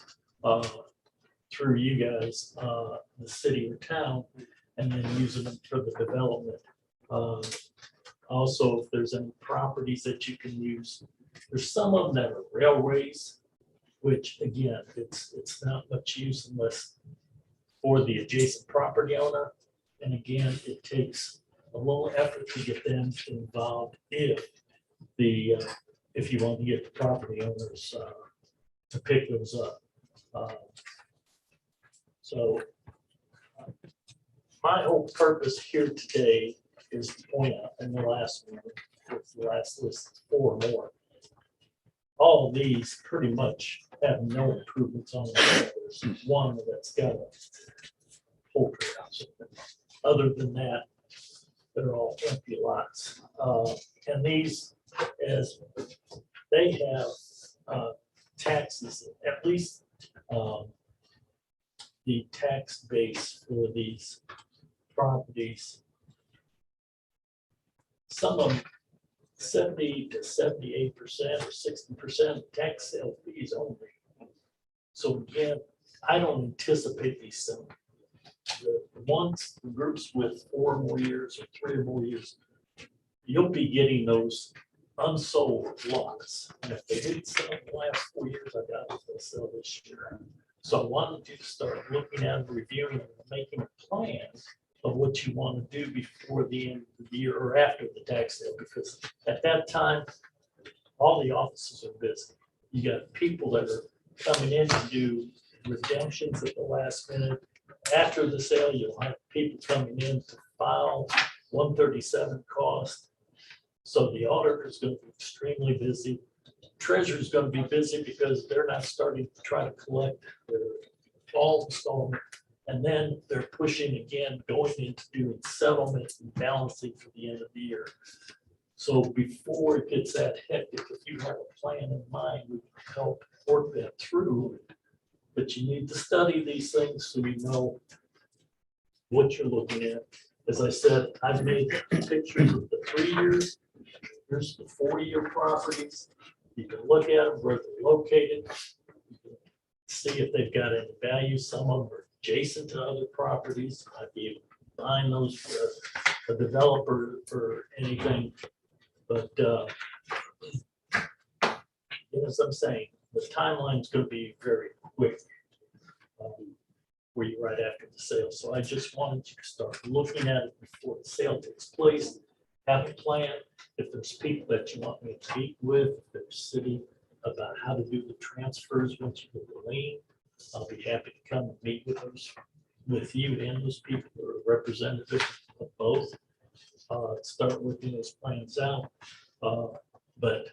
through you guys, the city or town, and then using them for the development. Also, if there's any properties that you can use, there's some of them that are railways, which again, it's not much use unless for the adjacent property owner. And again, it takes a little effort to get them involved if you want to get the property owners to pick those up. So my whole purpose here today is to point out in the last one, with the last list, 4 more. All of these pretty much have no improvements on them. There's one that's got a whole house. Other than that, they're all empty lots. And these, as they have taxes, at least the tax base for these properties, some of them 70 to 78% or 60% tax sale fees only. So again, I don't anticipate these selling. The groups with 4 more years or 3 or more years, you'll be getting those unsold lots. And if they didn't sell in the last 4 years, I doubt if they'll sell this year. So I wanted you to start looking at, reviewing, and making a plan of what you want to do before the end of the year or after the tax sale, because at that time, all the offices are busy. You got people that are coming in to do redemptions at the last minute. After the sale, you'll have people coming in to file 137 cost. So the auditor is going to be extremely busy. Treasurer is going to be busy because they're not starting to try to collect their fall installment. And then they're pushing again, going into doing settlement and balancing for the end of the year. So before it gets that hectic, if you have a plan in mind, we can help work that through. But you need to study these things so you know what you're looking at. As I said, I've made pictures of the 3 years. Here's the 4-year properties. You can look at them, where they're located. You can see if they've got any value. Some of them are adjacent to other properties. I'd be able to find those for a developer or anything. But as I'm saying, the timeline is going to be very quick for you right after the sale. So I just wanted you to start looking at it before the sale takes place. Have a plan. If there's people that you want me to meet with, if there's city about how to do the transfers once you get the lien, I'll be happy to come and meet with you and those people who are representative of both. Start working those plans out. But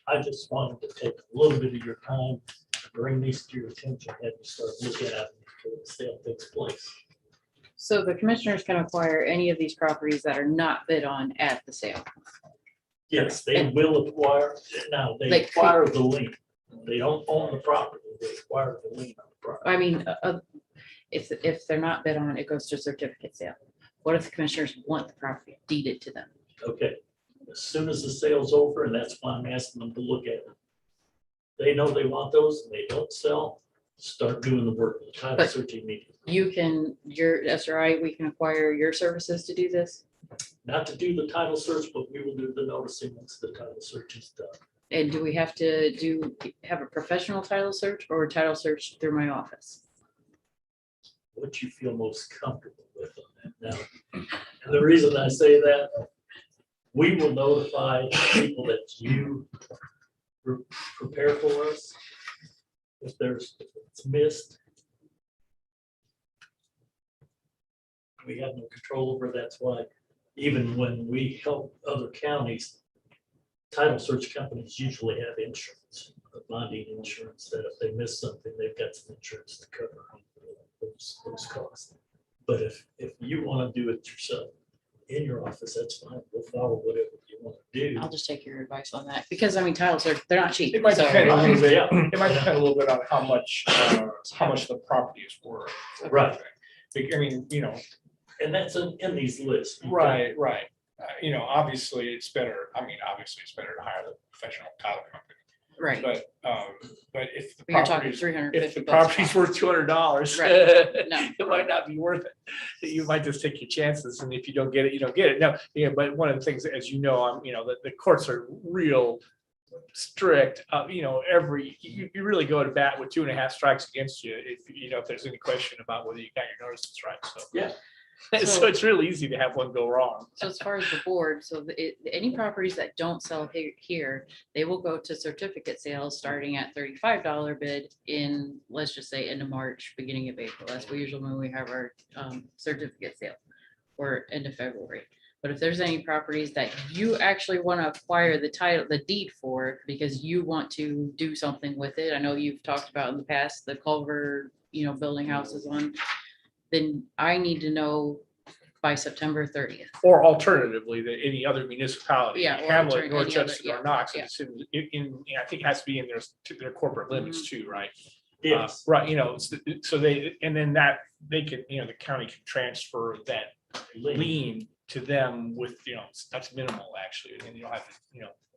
I just wanted to take a little bit of your time, bring these to your attention, and start looking at them before the sale takes place. So the commissioners can acquire any of these properties that are not bid on at the sale. Yes, they will acquire, now, they Like- acquire the lien. They don't own the property, they acquire the lien on the property. I mean, if they're not bid on, it goes to certificate sale. What if the commissioners want the property deeded to them? Okay, as soon as the sale's over, and that's why I'm asking them to look at it. They know they want those, and they don't sell, start doing the work, the title But- search immediately. You can, your SRI, we can acquire your services to do this? Not to do the title search, but we will do the noticing once the title search is done. And do we have to have a professional title search or a title search through my office? What you feel most comfortable with on that now. And the reason I say that, we will notify people that you prepare for us. If it's missed. We have no control over, that's why even when we help other counties, title search companies usually have insurance, bonding insurance, that if they miss something, they've got some insurance to cover those costs. But if you want to do it yourself in your office, that's fine. We'll follow whatever you want to do. I'll just take your advice on that, because I mean, title search, they're not cheap. It might so- depend a little bit, Yeah. it might depend a little bit on how much the property is worth. Right. I mean, you know, And that's in these lists. right. You know, obviously it's better, obviously it's better to hire the professional title company. Right, But if the but you're talking property, $350. if the property's worth $200, Right. No. it might not be worth it. You might just take your chances, and if you don't get it, you don't get it. Now, yeah, but one of the things, as you know, the courts are real strict. You really go to bat with 2.5 strikes against you if there's any question about whether you got your notices right. So Yeah. so it's really easy to have one go wrong. So as far as the board, so any properties that don't sell here, they will go to certificate sales starting at $35 bid in, let's just say, end of March, beginning of April. That's usually when we have our certificate sale, or end of February. But if there's any properties that you actually want to acquire the title, the deed for, because you want to do something with it, I know you've talked about in the past, the Culver, building houses on, then I need to know by September 30th. Or alternatively, that any other municipality, Yeah, or Hamlet, alternate- North any other- Jetson, yeah, or Knox, yeah. it's I think it has to be in their corporate limits too, right? Yes. Right, so then that they could, the county can transfer that lien to them with, that's minimal actually, and you don't have to,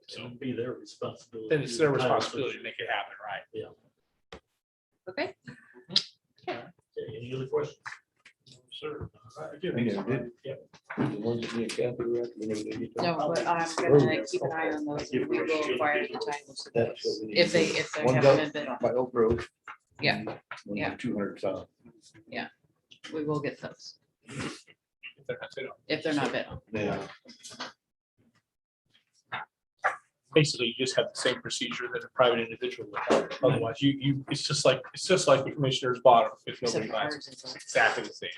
So it'd be their responsibility. then it's their to do the title responsibility to search. make it happen, right? Okay. Okay, any other questions? Sure. I never did. Yep. The ones that me and Kathy were at, we never did anything. No, but I'm gonna keep an eye on those. And we will acquire the titles That's what we need. if to they do. One's haven't out been bid on. By Oak Road. Yeah. and one's Yeah. 200 south. We will get those if they're not bid on. Yeah. Basically, you just have the same procedure that a private individual would have. Otherwise, it's just like the commissioner's bottom if nobody Except buys ours it. is like- Exactly the same.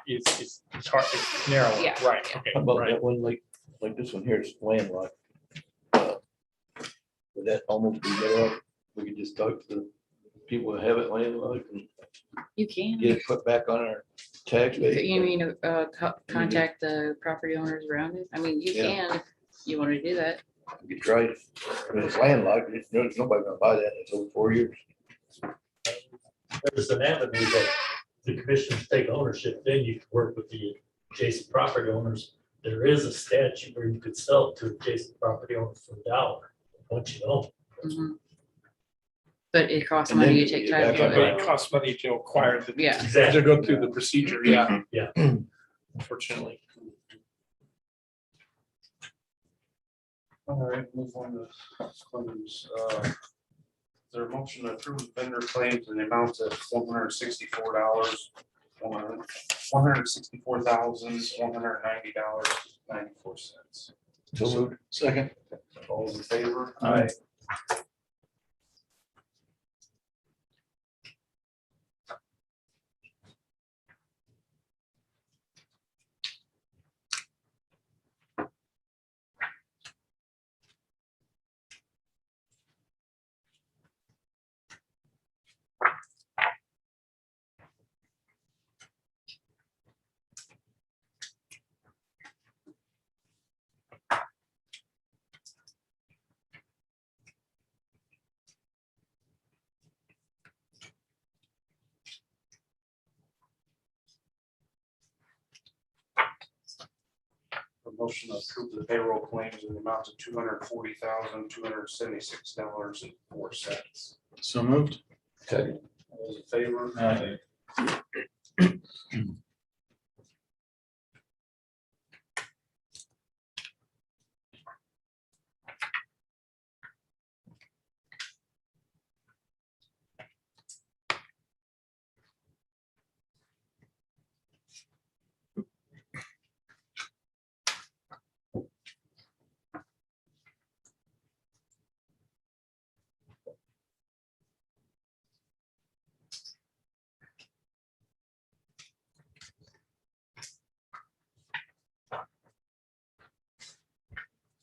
It's hard, it's narrow, Yeah. right, okay, How about right. that one, like this one here is landlocked? Would that almost be better off? We could just talk to the people who have it landlocked and You can. get it put back on our tax base. You mean, contact the property owners around it? I mean, you Yeah. can, if you want to do that. You could try it. I mean, it's landlocked. There's nobody gonna buy that. It's over 4 years. There's an avenue that the commissioners take ownership, then you can work with the adjacent property owners. There is a statute where you could sell it to adjacent property owners for $1, once you own. Mhm. But it costs And then money you to take get title. back Yeah, on to but it. it costs money to acquire the, Yeah. to go through the procedure, yeah. Yeah. Unfortunately. All right, move on to claims. Is there a motion to approve vendor claims in the amount of $164, $164,190.94. So moved. Second. All those in favor? Aye. Motion to approve the payroll claims in the amount of $240,276.04. So moved. Second. All those in favor? Aye.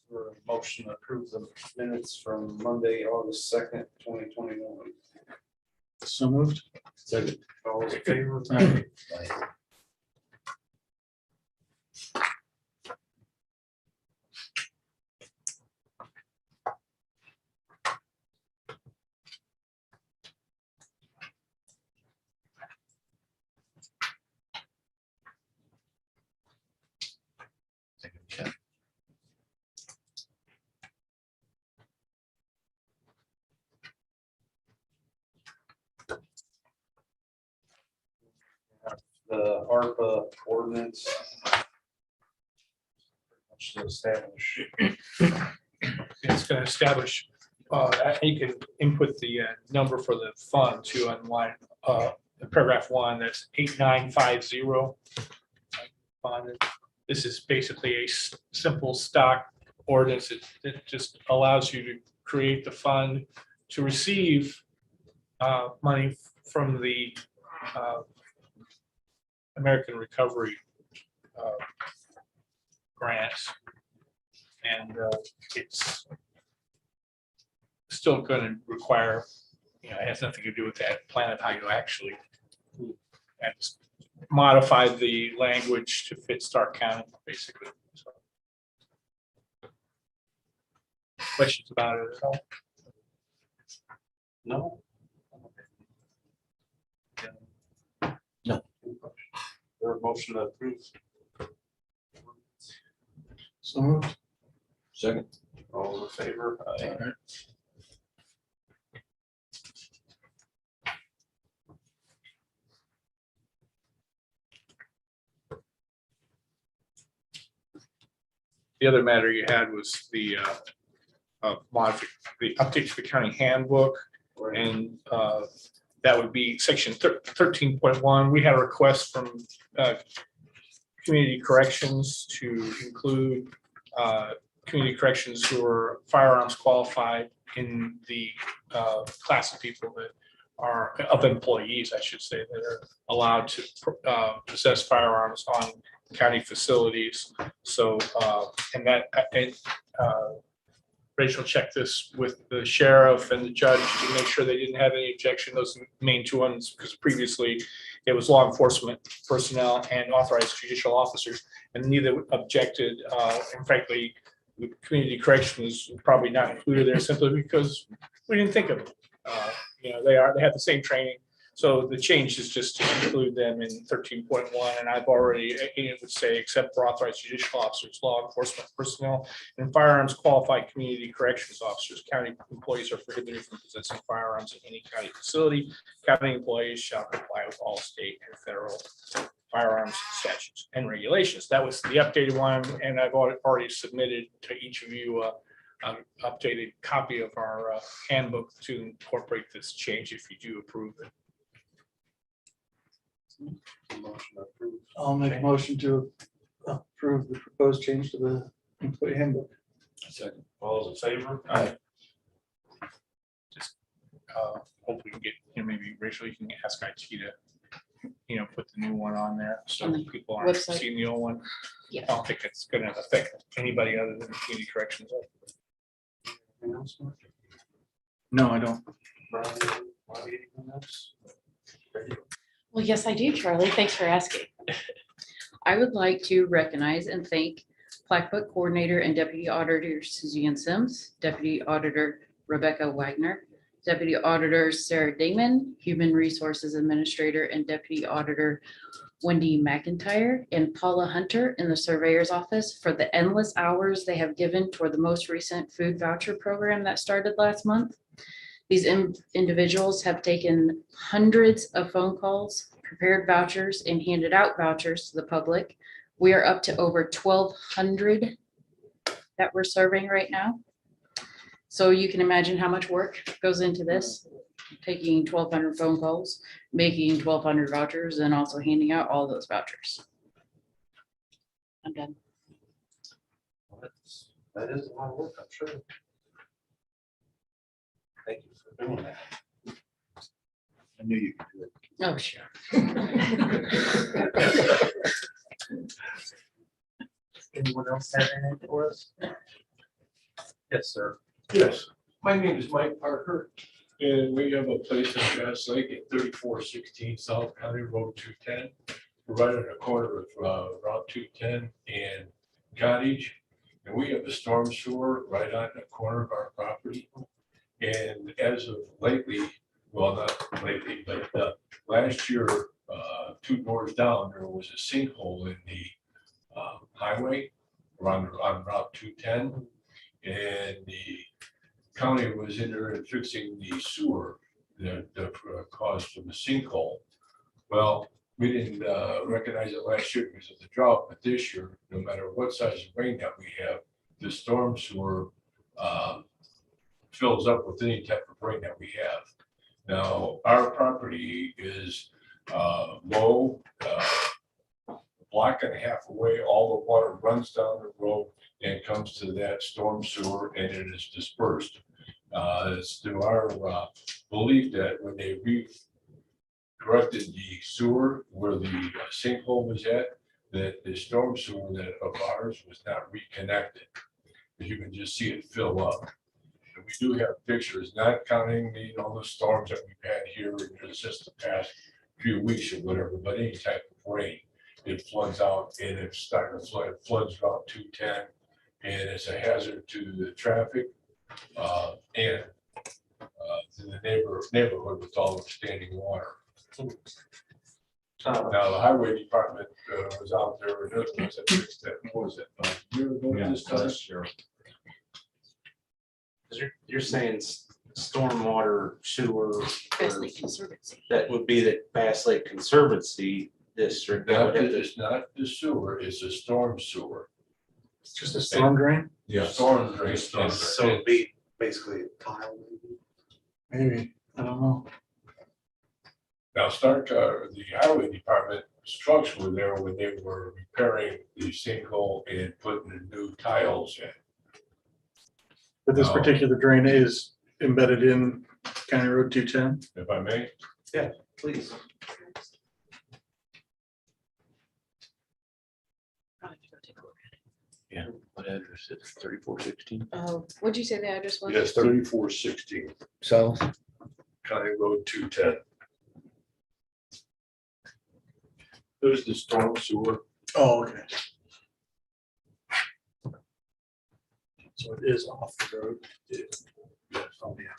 For a motion to approve the minutes from Monday, August 2nd, 2021. So moved. Second. All those in favor? Aye. The ARPA ordinance. Much to establish. It's going to establish, you can input the number for the fund too on line, paragraph 1, that's 8950. This is basically a simple stock ordinance. It just allows you to create the fund to receive money from the American Recovery grants. And it's still going to require, it has nothing to do with that plan of how you actually modify the language to fit Starke County, basically. So, questions about it at all? No. No. Or a motion to approve. So moved. Second. All those in favor? Aye. The other matter you had was the the update to the county handbook, and that would be section 13.1. We had a request from community corrections to include community corrections who are firearms qualified in the class of people that are, of employees, I should say, that are allowed to possess firearms on county facilities. So, and that, Rachel checked this with the sheriff and the judge to make sure they didn't have any objection. Those main two ones, because previously it was law enforcement personnel and authorized judicial officers, and neither objected. And frankly, community corrections was probably not included there simply because we didn't think of it. They have the same training. So the change is just to include them in 13.1, and I've already, it would say, except for authorized judicial officers, law enforcement personnel, and firearms qualified community corrections officers. County employees are prohibited from possessing firearms in any county facility. County employees shall comply with all state and federal firearms statutes and regulations. That was the updated one, and I've already submitted to each of you an updated copy of our handbook to incorporate this change if you do approve it. Motion approved. I'll make a motion to approve the proposed change to the employee handbook. Second. All those in favor? Aye. Just hope we can get, maybe Rachel, you can ask IT to, put the new one on there, so On the people aren't website. seeing the old one. Yeah. I don't think it's gonna affect anybody other than community corrections. Anything else, Mark? No, I don't. Brian, anything else? Well, yes, I do, Charlie. Thanks for asking. I would like to recognize and thank Plaque Book Coordinator and Deputy Auditor Suzanne Sims, Deputy Auditor Rebecca Wagner, Deputy Auditor Sarah Damon, Human Resources Administrator and Deputy Auditor Wendy McIntyre and Paula Hunter in the surveyor's office for the endless hours they have given toward the most recent food voucher program that started last month. These individuals have taken hundreds of phone calls, prepared vouchers, and handed out vouchers to the public. We are up to over 1,200 that we're serving right now. So you can imagine how much work goes into this, taking 1,200 phone calls, making 1,200 vouchers, and also handing out all those vouchers. I'm done. That is a lot of work, I'm sure. Thank you for doing that. I knew you could do it. Oh, sure. Anyone else have anything for us? Yes, sir. Yes, my name is Mike Parker, and we have a place in Bass Lake at 3416 South County Road 210. We're right on the corner of Route 210 and Cottage. And we have a storm sewer right on the corner of our property. And as of lately, well, not lately, but last year, 2 doors down, there was a sinkhole in the highway on Route 210. And the county was in there and fixing the sewer that caused from the sinkhole. Well, we didn't recognize it last year because of the drought, but this year, no matter what size of rain that we have, the storm sewer fills up with any type of rain that we have. Now, our property is low, a block and a half away. All the water runs down the road and comes to that storm sewer, and it is dispersed. It's to our belief that when they corrected the sewer where the sinkhole was at, that the storm sewer that of ours was not reconnected. You can just see it fill up. And we do have pictures, not counting the storms that we've had here in just the past few weeks or whatever, but any type of rain, it floods out, and it's starting to flood. It floods Route 210, and it's a hazard to the traffic and to the neighborhood with all the standing water. Now, the highway department was out there, and it was a fix that, what was it, a year ago this time? Sure. You're saying stormwater sewer, Bass Lake Conservancy. that would be the Bass Lake Conservancy district. That would have to- It's not the sewer, it's a storm sewer. It's just a storm drain, Yeah. Storm drain. So it'd be basically a tile. maybe, I don't know. Now, Starke, the highway department trucks were there when they were repairing the sinkhole and putting the new tiles in. But this No. particular drain is embedded in County Road 210. If I may, Please. yeah, what address is it? 3416? Oh, what'd you say the address was? Yes, 3416 South County Road 210. There's the storm sewer. Oh, okay. So it is off the road. Oh, yeah.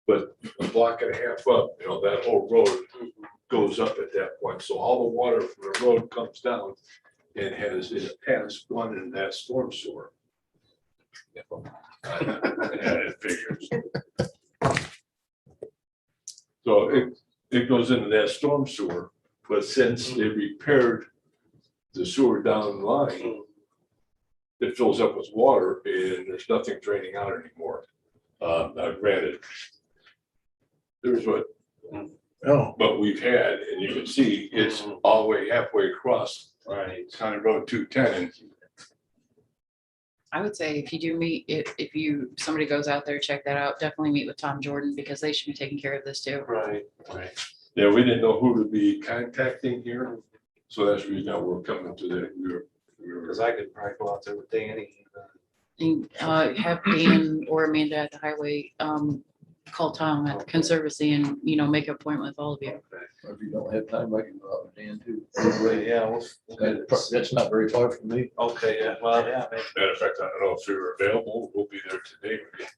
But a block and a half up, that whole road goes up at that point. So all the water from the road comes down and it has one in that storm sewer. Yeah, it figures. So it goes into that storm sewer, but since they repaired the sewer down the line, it fills up with water and there's nothing draining out anymore. Granted, there's what Oh, we've had, and you can see it's all the way halfway across County Road 210. I would say if you do meet, if somebody goes out there, check that out, definitely meet with Tom Jordan because they should be taking care of this too. Right. Yeah, we didn't know who to be contacting here, so that's the reason that we're coming to that. Because I could probably go out there with Danny. And, have Dan or Amanda at the highway, call Tom at the Conservancy and, make an appointment with all of you. If you don't have time, I can go out with Dan too. Yeah. That's not very far from me. Okay, yeah, well, yeah. Matter of fact, I don't know if you're available, we'll be there today. We can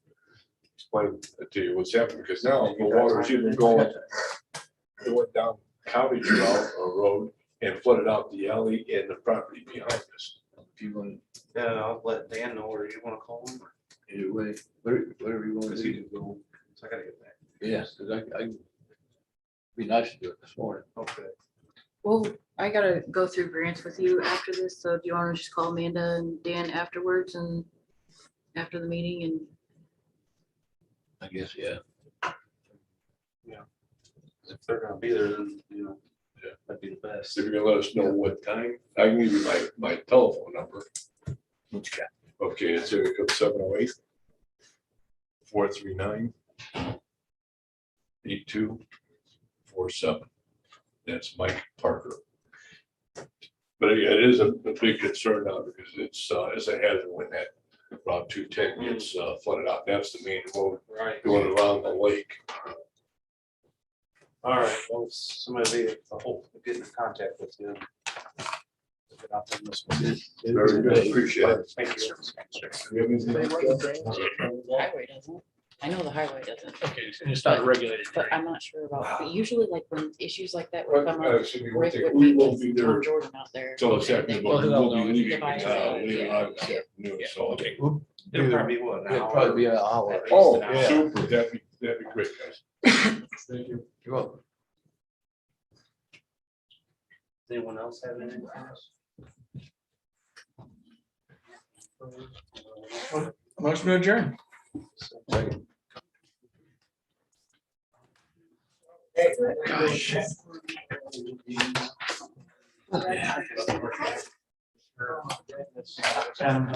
explain to you what's happening, because now the water's even going down county route or road and flooded out the alley and the property behind us. If you want, I'll let Dan know, or you wanna call him, or, Either way, whatever you want cause to he do. can go, so I gotta get back. Yes, because I, be nice to do it this morning. Okay. Well, I gotta go through grants with you after this, so do you wanna just call Amanda and Dan afterwards and after the meeting and I guess, yeah. If they're gonna be there, then, you know, that'd be the best. So you're gonna let us know what time. I can give you my telephone number. Okay. Okay, it's 708-439-8247. That's Mike Parker. But yeah, it is a big concern now because it's a hazard when that Route 210 gets flooded out. That's the main road Right. going around the lake. All right, well, somebody, I hope, get in contact with you. Get out there and listen. Very good, appreciate it. Thank you. You have anything else? highway doesn't? I know the highway doesn't, Okay, and it's not regulated. but I'm not sure about, but usually like when issues like that would come up, Excuse me, Rick would we meet will with be Tom there Jordan out there. till this and they afternoon. will- We will be leaving Divide it, later yeah. on this afternoon, so. Okay. It'll probably be what, an It'll hour? probably be an hour. At least Oh, an hour. super, that'd be great, guys. Thank you. You're welcome. Anyone else have anything else? Motion to adjourn. Second. And,